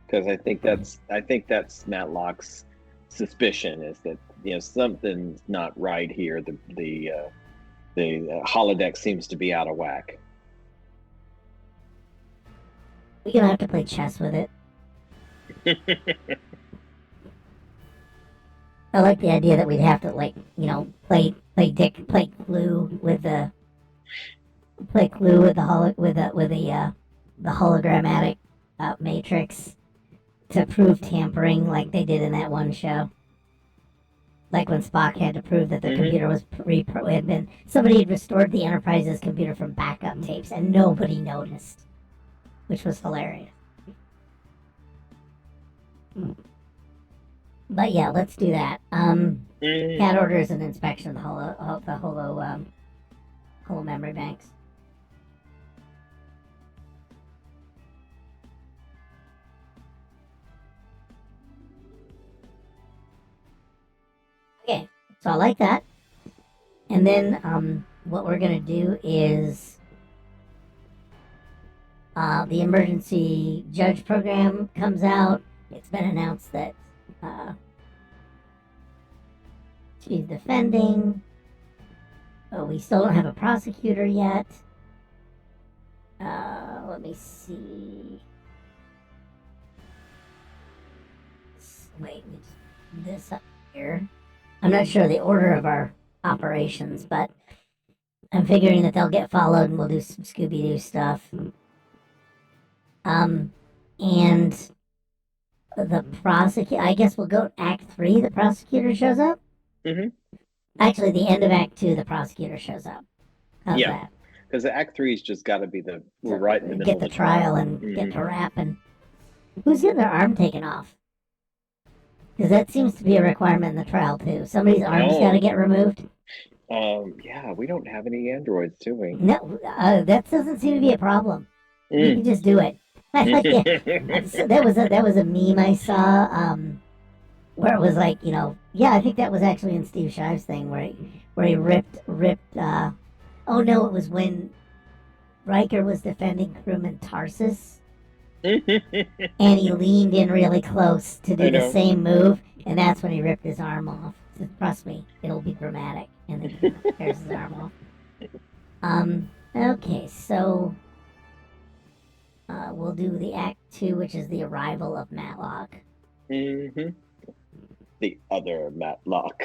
Because I think that's Matlock's suspicion, is that something's not right here. The holodeck seems to be out of whack. We're gonna have to play chess with it. I like the idea that we'd have to, like, play Clue with the hologrammatic matrix to prove tampering, like they did in that one show. Like when Spock had to prove that the computer was somebody had restored the Enterprise's computer from backup tapes and nobody noticed, which was hilarious. But yeah, let's do that. Cat orders an inspection of the holo memory banks. Okay, so I like that. And then what we're gonna do is the emergency judge program comes out. It's been announced that she's defending. Oh, we still don't have a prosecutor yet. Let me see. Wait, this up here. I'm not sure the order of our operations, but I'm figuring that they'll get followed and we'll do some Scooby-Doo stuff. And the prosecutor, I guess we'll go Act 3, the prosecutor shows up? Actually, the end of Act 2, the prosecutor shows up. How's that? Because Act 3's just got to be we're right in the middle of the trial and get to rapping. Who's getting their arm taken off? Because that seems to be a requirement in the trial, too. Somebody's arm's got to get removed. Yeah, we don't have any androids, do we? No, that doesn't seem to be a problem. You can just do it. That was a meme I saw, where it was like, yeah, I think that was actually in Steve Shive's thing, where he ripped, oh no, it was when Riker was defending crewman Tarsus, and he leaned in really close to do the same move, and that's when he ripped his arm off. So trust me, it'll be dramatic, and then he tears his arm off. Okay, so we'll do the Act 2, which is the arrival of Matlock. Mm-hmm. The other Matlock.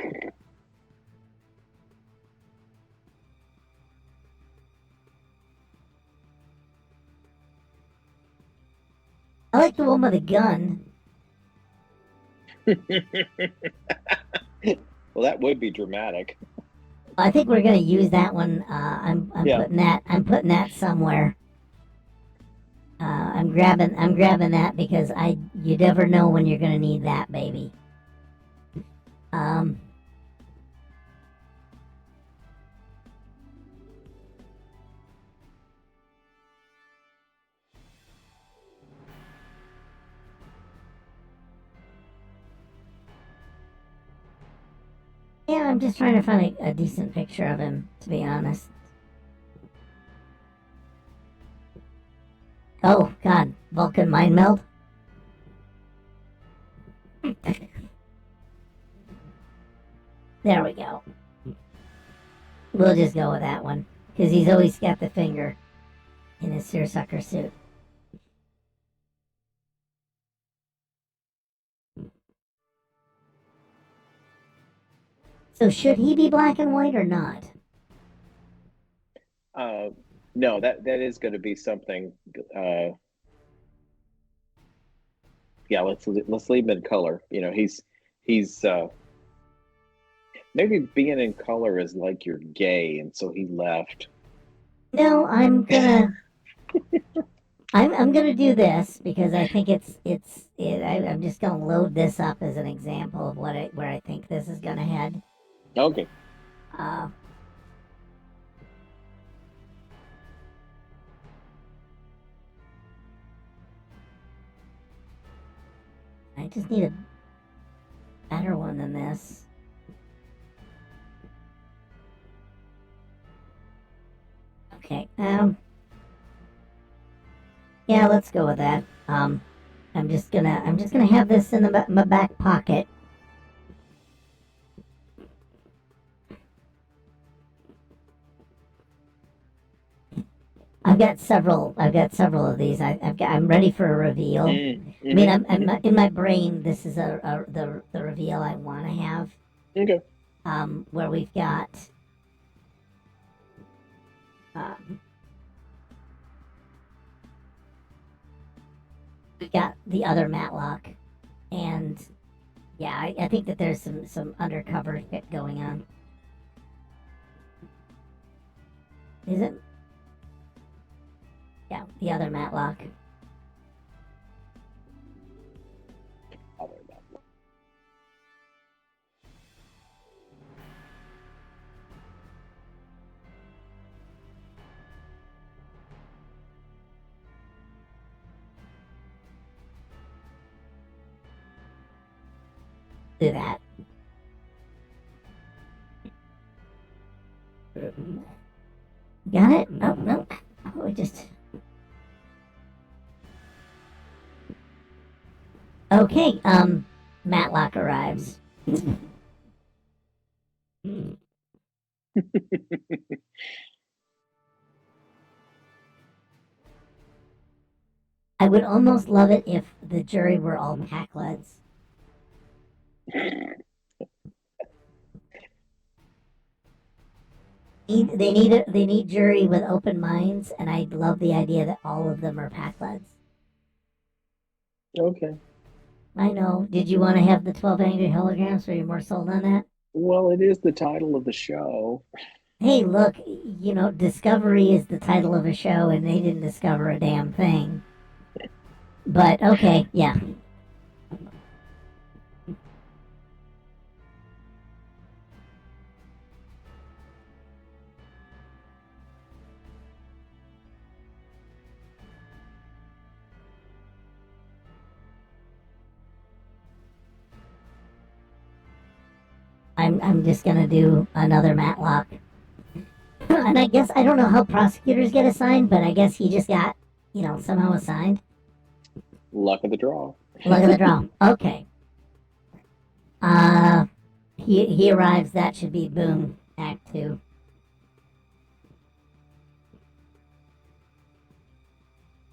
I like the one with a gun. Well, that would be dramatic. I think we're gonna use that one. I'm putting that somewhere. I'm grabbing that because you never know when you're gonna need that, baby. Yeah, I'm just trying to find a decent picture of him, to be honest. Oh, God. Vulcan mind meld? There we go. We'll just go with that one, because he's always got the finger in his seersucker suit. So should he be black and white or not? No, that is going to be something. Yeah, let's leave him in color. He's maybe being in color is like you're gay, and so he left. No, I'm gonna do this because I think I'm just gonna load this up as an example of where I think this is gonna head. Okay. I just need a better one than this. Okay. Yeah, let's go with that. I'm just gonna have this in my back pocket. I've got several of these. I'm ready for a reveal. Mm-hmm. I mean, I'm in my brain. This is the reveal I want to have. Okay. Where we've got the other Matlock, and yeah, I think that there's some undercover shit going on. Is it? Yeah, the other Matlock. Do that. Got it? Oh, no. We just... Okay, Matlock arrives. I would almost love it if the jury were all Packlets. They need jury with open minds, and I love the idea that all of them are Packlets. Okay. I know. Did you want to have the 12 Angry Holograms? Were you more sold on that? Well, it is the title of the show. Hey, look, Discovery is the title of a show, and they didn't discover a damn thing. But, okay, yeah. I'm just gonna do another Matlock. And I guess I don't know how prosecutors get assigned, but I guess he just got, somehow assigned. Luck of the draw. Luck of the draw. Okay. He arrives. That should be boom. Act 2.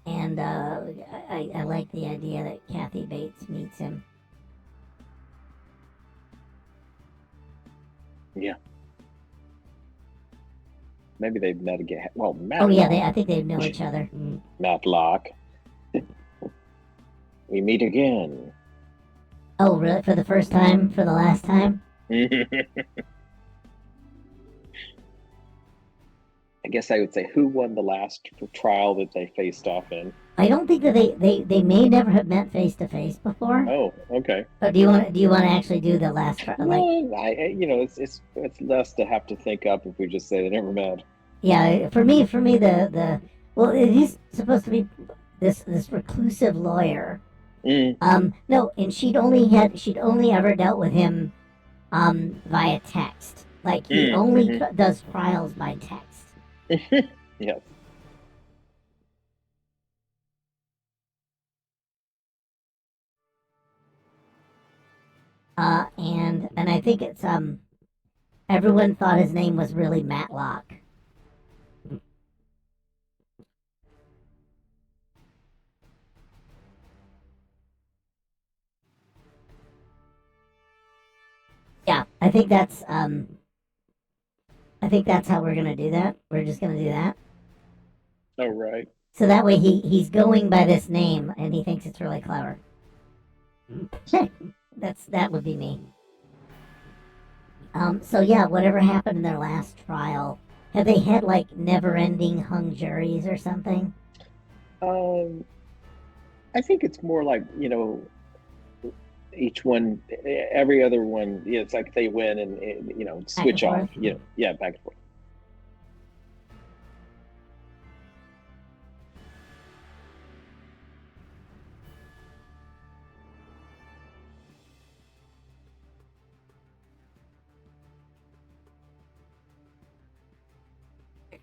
And I like the idea that Kathy Bates meets him. Yeah. Maybe they've met again. Well, Matlock. Oh yeah, I think they know each other. Matlock. We meet again. Oh really? For the first time? For the last time? I guess I would say, who won the last trial that they faced off in? I don't think that they may never have met face to face before. Oh, okay. Or do you want to actually do the last trial? No, it's less to have to think up if we just say they never met. Yeah, for me well, it is supposed to be this reclusive lawyer. No, and she'd only ever dealt with him via text. Like he only does trials by text. Yes. And I think it's everyone thought his name was really Matlock. Yeah, I think that's how we're gonna do that. We're just gonna do that. Oh, right. So that way he's going by this name and he thinks it's really clever. That would be me. So yeah, whatever happened in their last trial, have they had like never-ending hung juries or something? I think it's more like, each one, every other one, it's like they win and switch off. Yeah, back and forth.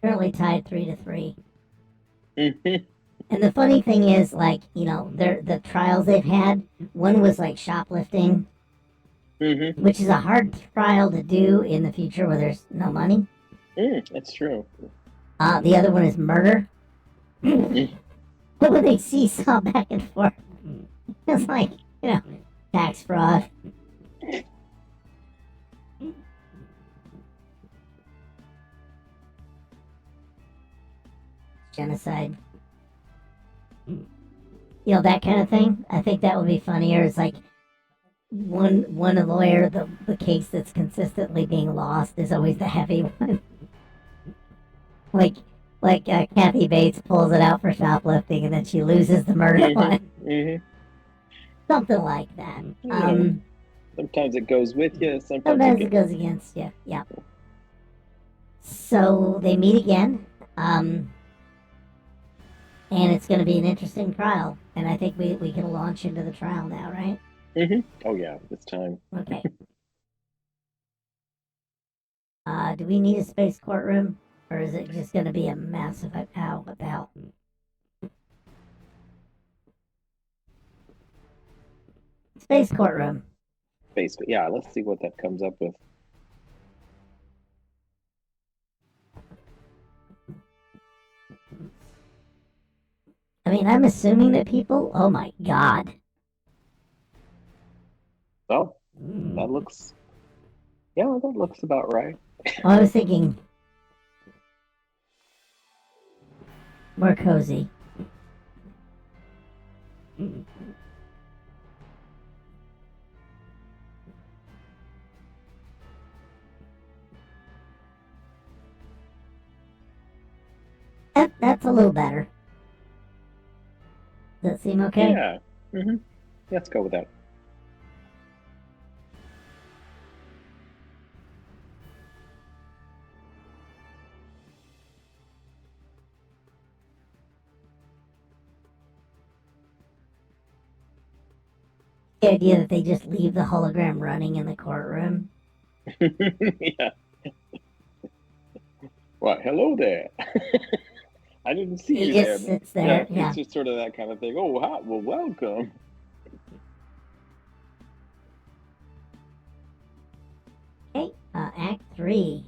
Currently tied 3-3. And the funny thing is, like, the trials they've had, one was like shoplifting, which is a hard trial to do in the future where there's no money. That's true. The other one is murder. But when they seesaw back and forth, it's like, tax fraud. Genocide. That kind of thing. I think that would be funnier. It's like one lawyer, the case that's consistently being lost is always the heavy one. like Kathy Bates pulls it out for shoplifting and then she loses the murder one. Something like that. Sometimes it goes with you. Sometimes it goes against you. Yeah. So they meet again. And it's going to be an interesting trial. And I think we can launch into the trial now, right? Oh, yeah. It's time. Okay. Do we need a space courtroom? Or is it just going to be a massive about? Space courtroom. Yeah, let's see what that comes up with. I mean, I'm assuming that people... Oh, my God. Well, that looks... Yeah, that looks about right. I was thinking... more cozy. That's a little better. Does that seem okay? Yeah. Let's go with that. The idea that they just leave the hologram running in the courtroom. Yeah. Well, hello there. I didn't see He you just there. sits Yeah, there. Yeah. it's just sort of that kind of thing. Oh, hi. Well, welcome. Okay. Act 3.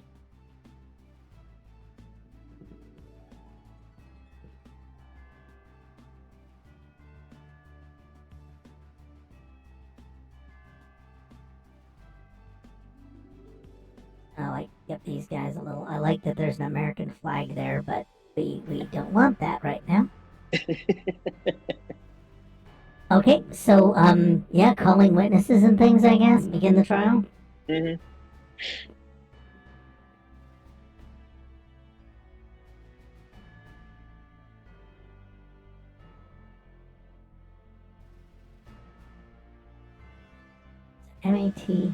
I like get these guys a little. I like that there's an American flag there, but we don't want that right now. Okay, so yeah, calling witnesses and things. I guess begin the trial. Hmm. MAT.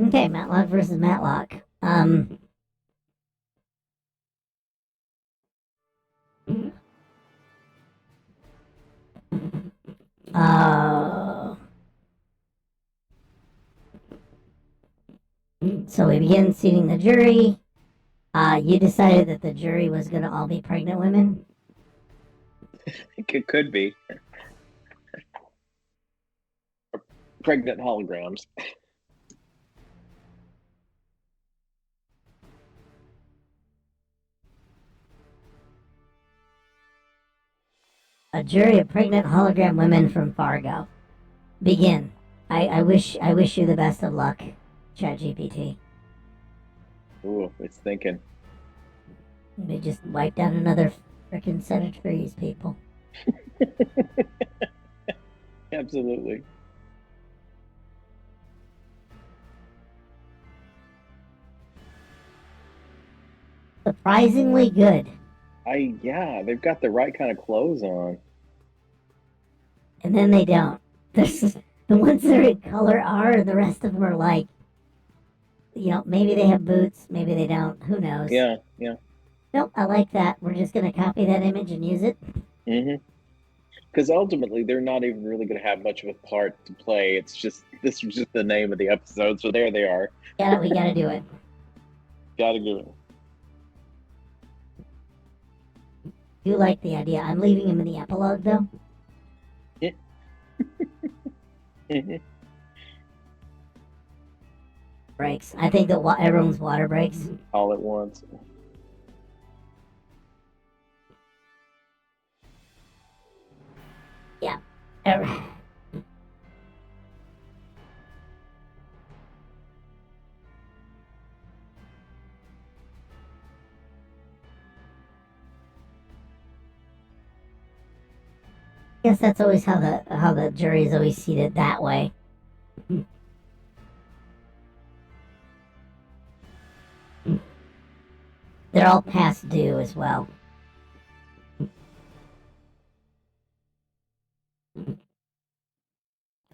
Okay, Matlock versus Matlock. Uh, so we begin seating the jury. You decided that the jury was going to all be pregnant women. It could be pregnant holograms. A jury of pregnant hologram women from Fargo. Begin. I wish you the best of luck, ChatGPT. Ooh, it's thinking. They just wiped out another frickin' set of trees, people. Absolutely. Surprisingly good. Yeah, they've got the right kind of clothes on. And then they don't. There's the ones that are in color are, and the rest of them are like, maybe they have boots, maybe they don't. Who knows? Yeah, yeah. Nope, I like that. We're just gonna copy that image and use it. Hmm. Because ultimately, they're not even really going to have much of a part to play. It's just this was just the name of the episode, so there they are. We gotta do it. Gotta give it. You like the idea. I'm leaving him in the epilogue, though. Mhm. Breaks. I think that everyone's water breaks. All at once. Yeah. Guess that's always how the jury is always seated that way. They're all past due as well.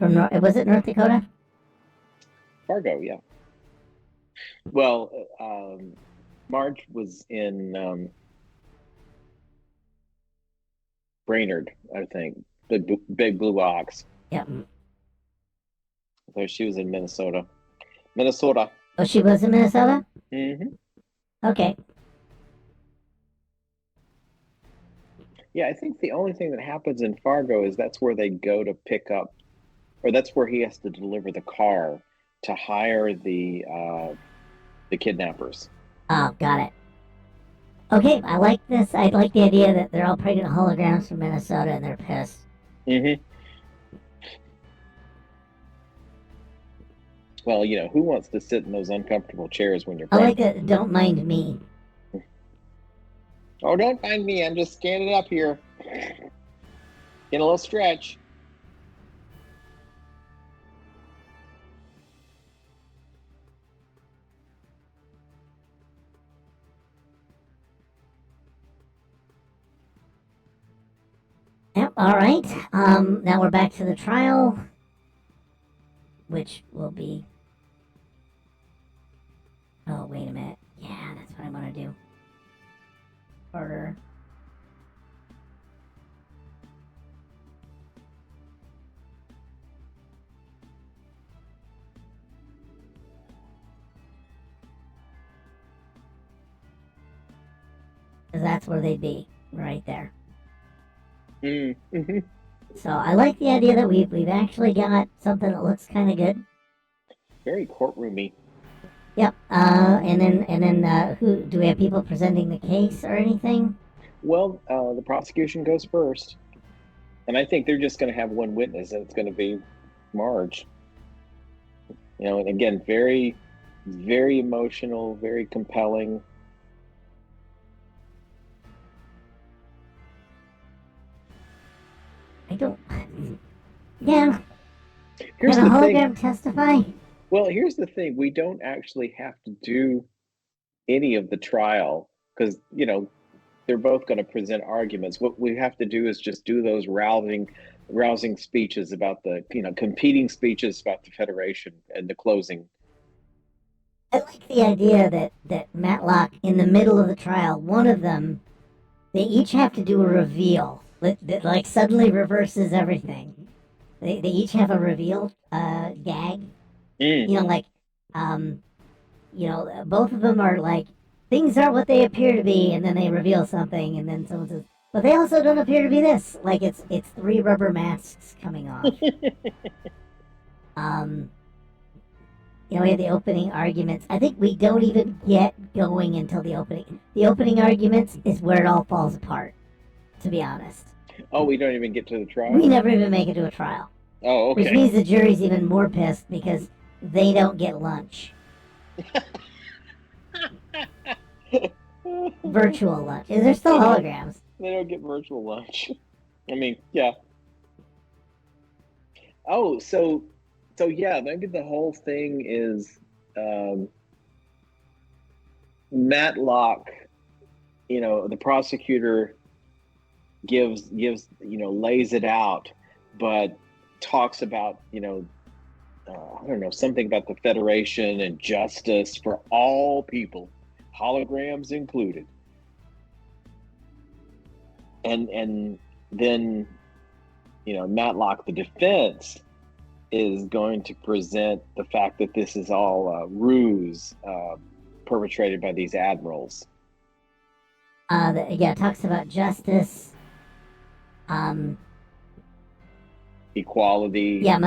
Was it North Dakota? Fargo, yeah. Well, Marge was in Brainerd, I think. Big Blue Ox. Yep. So she was in Minnesota. Minnesota. Oh, she was in Minnesota? Hmm. Okay. Yeah, I think the only thing that happens in Fargo is that's where they go to pick up, or that's where he has to deliver the car to hire the kidnappers. Oh, got it. Okay, I like this. I like the idea that they're all pregnant holograms from Minnesota and they're pissed. Hmm. Well, who wants to sit in those uncomfortable chairs when you're I like pregnant? that. Don't mind me. Oh, don't mind me. I'm just standing up here. Getting a little stretch. Yep. All right. Now we're back to the trial, which will be. Oh, wait a minute. Yeah, that's what I want to do. Order. because that's where they'd be, right there. Mm-hmm. So I like the idea that we've actually got something that looks kind of good. Very courtroomy. Yep. And then who do we have people presenting the case or anything? Well, the prosecution goes first, and I think they're just going to have one witness, and it's going to be Marge. And again, very, very emotional, very compelling. I don't. Yeah. Here's Can a the thing. hologram testify? Well, here's the thing. We don't actually have to do any of the trial because, they're both going to present arguments. What we have to do is just do those rousing speeches about the, competing speeches about the Federation and the closing. I like the idea that Matlock, in the middle of the trial, one of them, they each have to do a reveal that like suddenly reverses everything. They each have a reveal gag. Like, both of them are like, things aren't what they appear to be, and then they reveal something, and then someone says, but they also don't appear to be this. Like it's 3 rubber masks coming off. We have the opening arguments. I think we don't even get going until the opening. The opening arguments is where it all falls apart, to be honest. Oh, we don't even get to the trial? We never even make it to a trial. Oh, okay. Which means the jury's even more pissed because they don't get lunch. Virtual lunch. They're still holograms. They don't get virtual lunch. I mean, yeah. Oh, so yeah, maybe the whole thing is Matlock, the prosecutor gives lays it out, but talks about, I don't know, something about the Federation and justice for all people, holograms included. And then, Matlock, the defense, is going to present the fact that this is all ruse perpetrated by these admirals. It talks about justice. Equality. Yeah.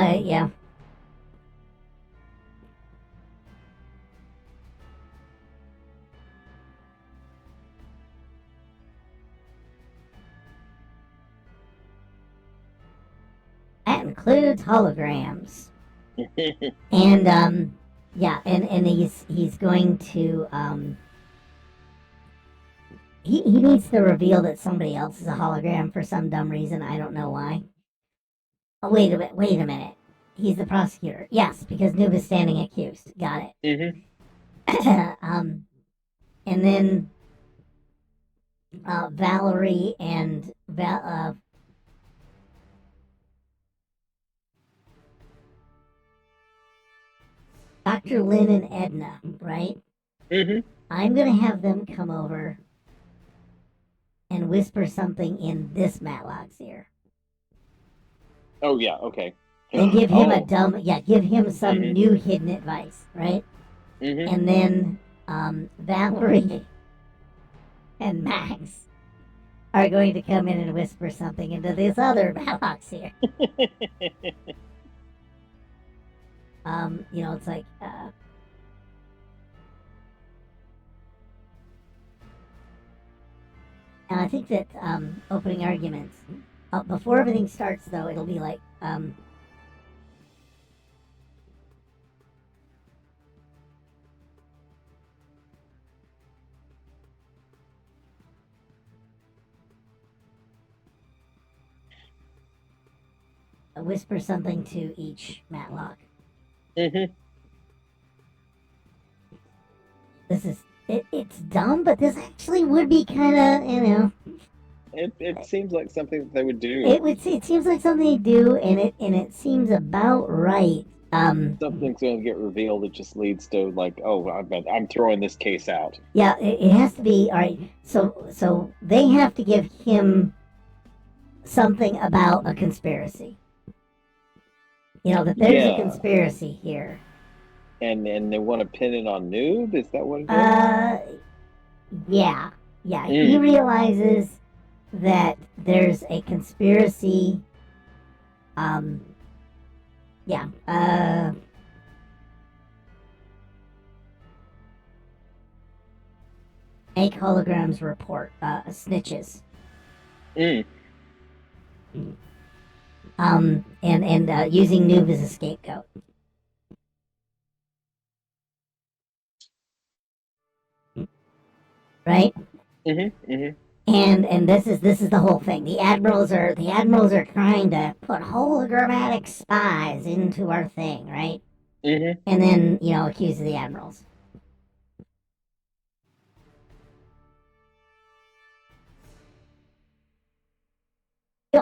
That includes holograms. And and he's going to he needs to reveal that somebody else is a hologram for some dumb reason. I don't know why. Oh, wait a minute. He's the prosecutor. Yes, because Noob is standing accused. Got it. Mm-hmm. And then Valerie and Dr. Lynn and Edna, right? Mm-hmm. I'm going to have them come over and whisper something in this Matlock's ear. Oh, yeah, okay. And give him give him some Mm-hmm. new hidden advice, right? Mm-hmm. And then Valerie and Max are going to come in and whisper something into this other Matlock's ear. It's like, and I think that opening arguments, before everything starts, though, it'll be like, whisper something to each Matlock. Mm-hmm. This is it's dumb, but this actually would be kind of, It seems like something that they would do. It seems like something they do, and it seems about right. Something's going to get revealed. It just leads to like, oh, I'm throwing this case out. Yeah, it has to be all right. So they have to give him something about a conspiracy. That there's a conspiracy here. And they want to pin it on Noob? Is that what it is? Yeah. Yeah, he realizes that there's a conspiracy. Yeah. Make holograms report. Snitches. And using Noob as a scapegoat. Right? And this is the whole thing. The admirals are trying to put hologrammatic spies into our thing, right? And then accuse the admirals.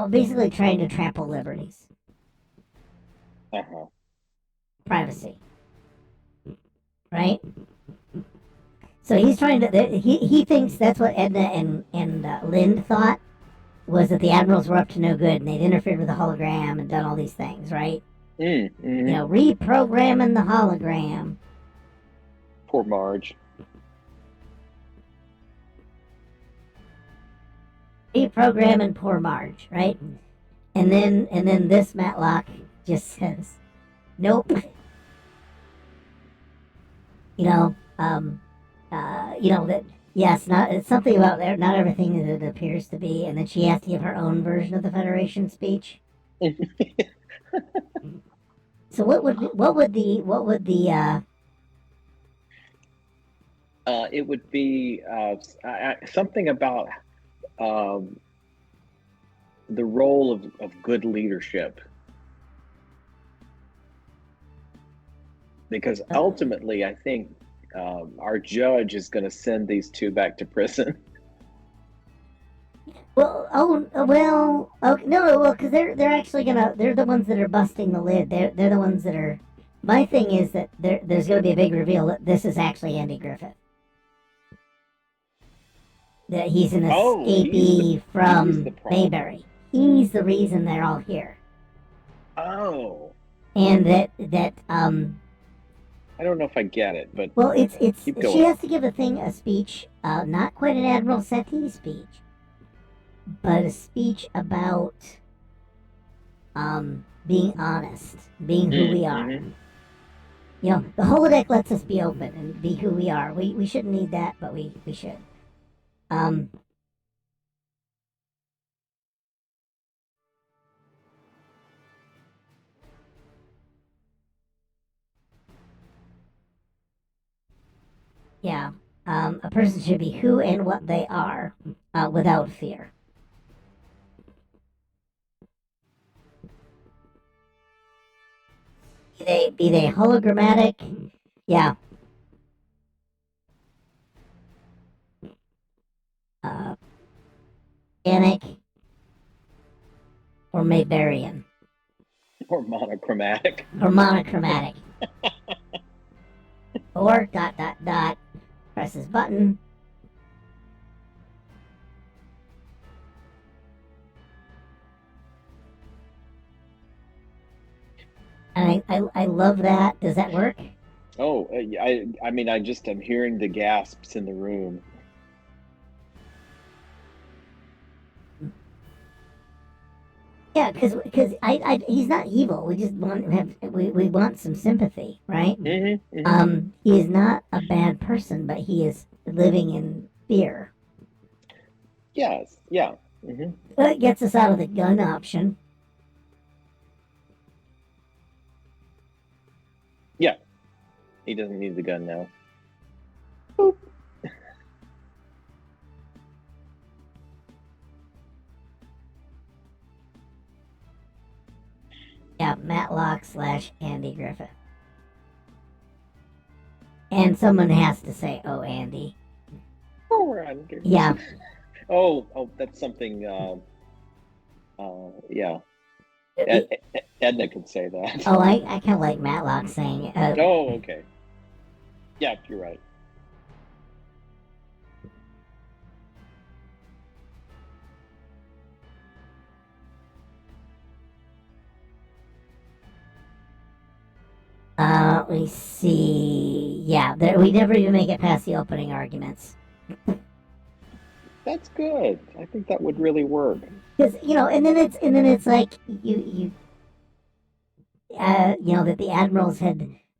Basically trying to trample liberties. Privacy. Right? So he's trying to. He thinks that's what Edna and Lind thought, was that the admirals were up to no good and they'd interfered with the hologram and done all these things, right? Reprogramming the hologram. Poor Marge. Reprogramming poor Marge, right? And then this Matlock just says, nope. That yes, it's something about there. Not everything that it appears to be, and then she has to give her own version of the Federation speech. So what would the it would be something about the role of good leadership, because ultimately I think our judge is going to send these two back to prison. Well, because they're actually they're the ones that are busting the lid. They're the ones that are. My thing is that there's going to be a big reveal that this is actually Andy Griffith. That he's an escapee from Mayberry. He's the reason they're all here. Oh. And that I don't know if I get it, but it's she has to give a speech, not quite an Admiral Seti speech, but a speech about being honest, being who we are. The holodeck lets us be open and be who we are. We shouldn't need that, but we should. Yeah. A person should be who and what they are, without fear. Be they hologrammatic, yeah. Organic, or Mayberian. Or monochromatic. Or ... Press this button. And I love that. Does that work? Oh, I mean, I'm hearing the gasps in the room. Yeah, because he's not evil. We just we want some sympathy, right? He is not a bad person, but he is living in fear. Yes, yeah. That gets us out of the gun option. Yeah, he doesn't need the gun now. Boop. Yeah, Matlock / Andy Griffith. And someone has to say, "Oh, Andy." Oh, Andy. Yeah. Oh, that's something. Yeah. Edna could say that. Oh, I kind of like Matlock saying it. Oh, okay. Yeah, you're right. We see. Yeah, we never even make it past the opening arguments. That's good. I think that would really work. Because and then it's like that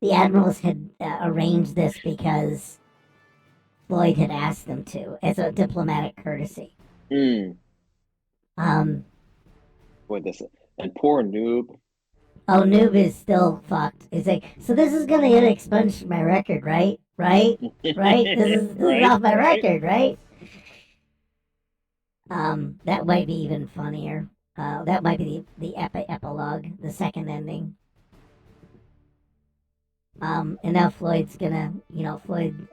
the admirals had arranged this because Floyd had asked them to as a diplomatic courtesy. Mm. Um, Boy, this and poor noob. oh, Noob is still fucked. He's like, so this is gonna get expunged from my record, right? Right? Right? This is Right, off my right. record, right? That might be even funnier. That might be the epilogue, the second ending. And now Floyd's gonna, Floyd,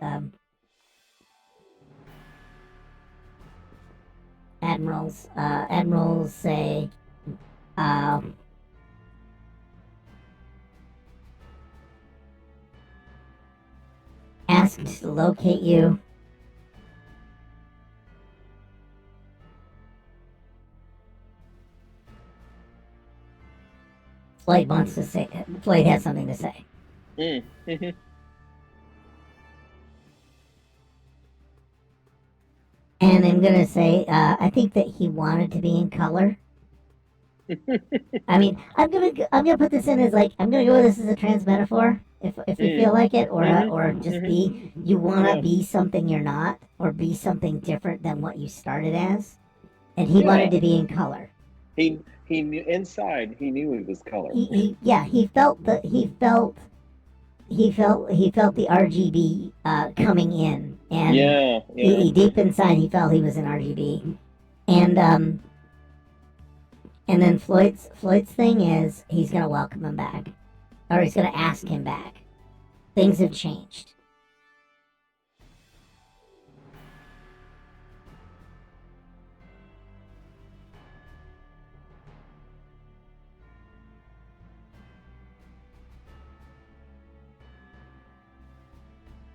admirals say, um, asked to locate you. Floyd has something to say. Mm. Mhm. And I'm gonna say, I think that he wanted to be in color. I mean, I'm gonna put this in as like I'm gonna go with this as a trans metaphor, if we feel Mm. like it, Mhm. or just Mhm. be you wanna Yeah. be something you're not, or be something different than what you started as, and he wanted Yeah. to be in color. He knew inside. He knew he was color. He felt he felt the RGB coming in, and Yeah. Yeah. deep inside he felt he was in RGB, and then Floyd's thing is he's gonna welcome him back, or he's gonna ask him back. Things have changed.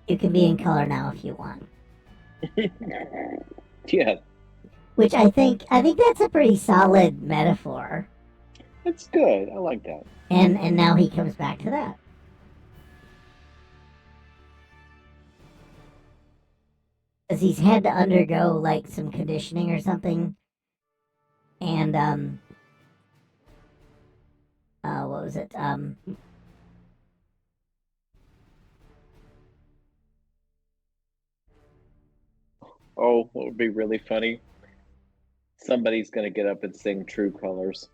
You can be in color now if you want. Yeah. Which I think that's a pretty solid metaphor. That's good. I like that. And now he comes back to that. Because he's had to undergo like some conditioning or something. And what was it? Oh, what would be really funny? Somebody's gonna get up and sing True Colors.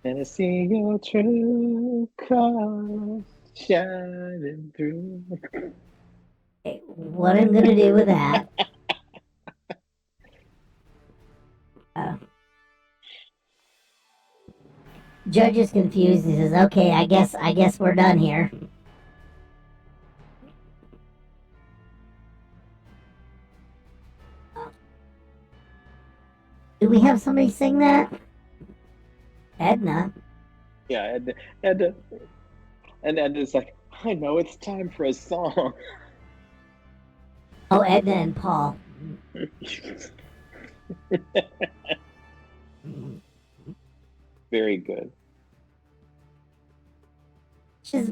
And I see your true colors shining through. Okay, what I'm gonna do with that? Uh, Judge is confused. He says, "Okay, I guess we're done here." Do we have somebody sing that? Edna. Yeah, and and it's like, I know it's time for a song. Oh, Edna and Paul. Very good. Which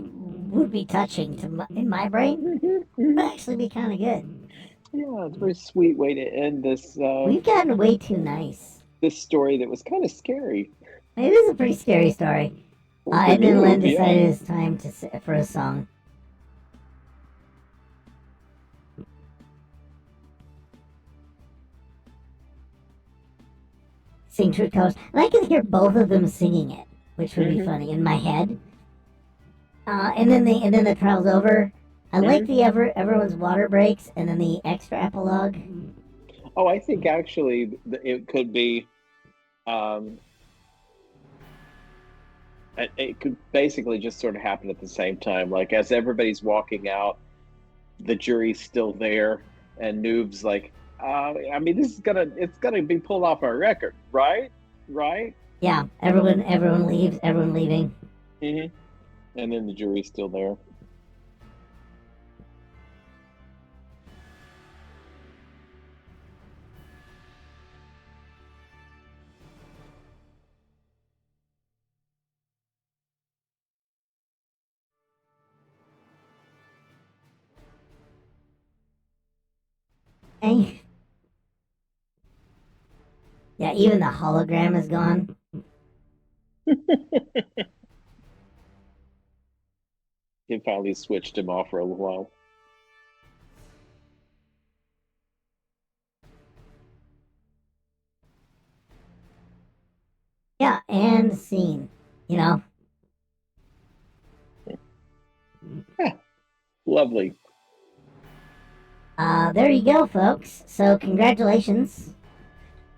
would be touching in my brain. Would actually be kind of good. Yeah, it's a very sweet way to end this We've gotten way too nice. this story that was kind of scary. It is a pretty scary story. For Edna and Len Noob, yeah. decided it's time for a song. Sing True Colors. And I can hear both of them singing it, which would be Mhm. funny in my head. And then the trial's over. I like Mhm. the everyone's water breaks and then the extra epilogue. Oh, I think actually it could be um it could basically just sort of happen at the same time. Like as everybody's walking out, the jury's still there, and Noob's like, I mean, it's gonna be pulled off our record, right? Right? Yeah, everyone leaves, everyone leaving. Hmm. And then the jury's still there. And Yeah, even the hologram is gone. He finally switched him off for a little while. Yeah, and scene. You know, Lovely. there you go, folks. So congratulations.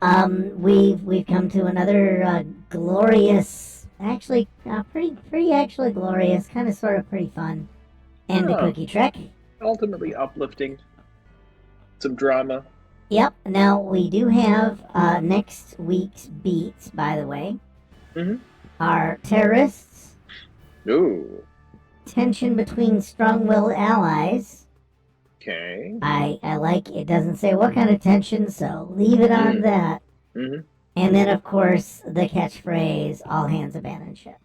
We've come to another glorious, actually, pretty actually glorious, kind of sort of pretty fun end to Yeah. Cookie Trek. Ultimately uplifting. Some drama. Yep. Now we do have next week's beats, by the way, Mm-hmm. are terrorists, Ooh. tension between strong-willed allies. Okay. I like it. Doesn't say what kind of tension, so leave it on that. Mm-hmm. And then, of course, the catchphrase, all hands abandon ship.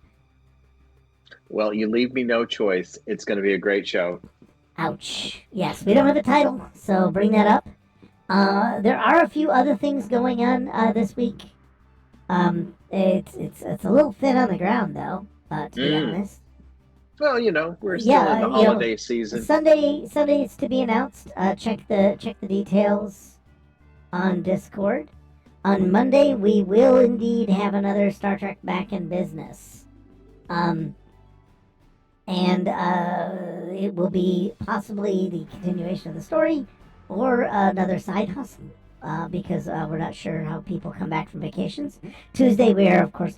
Well, you leave me no choice. It's going to be a great show. Ouch. Yes, we don't have a title, so bring that up. There are a few other things going on this week. It's a little thin on the ground, though, to be honest. Well, we're still in the holiday season. Sunday is to be announced. Check the details on Discord. On Monday, we will indeed have another Star Trek back in business. And it will be possibly the continuation of the story or another side hustle because we're not sure how people come back from vacations. Tuesday, we are, of course,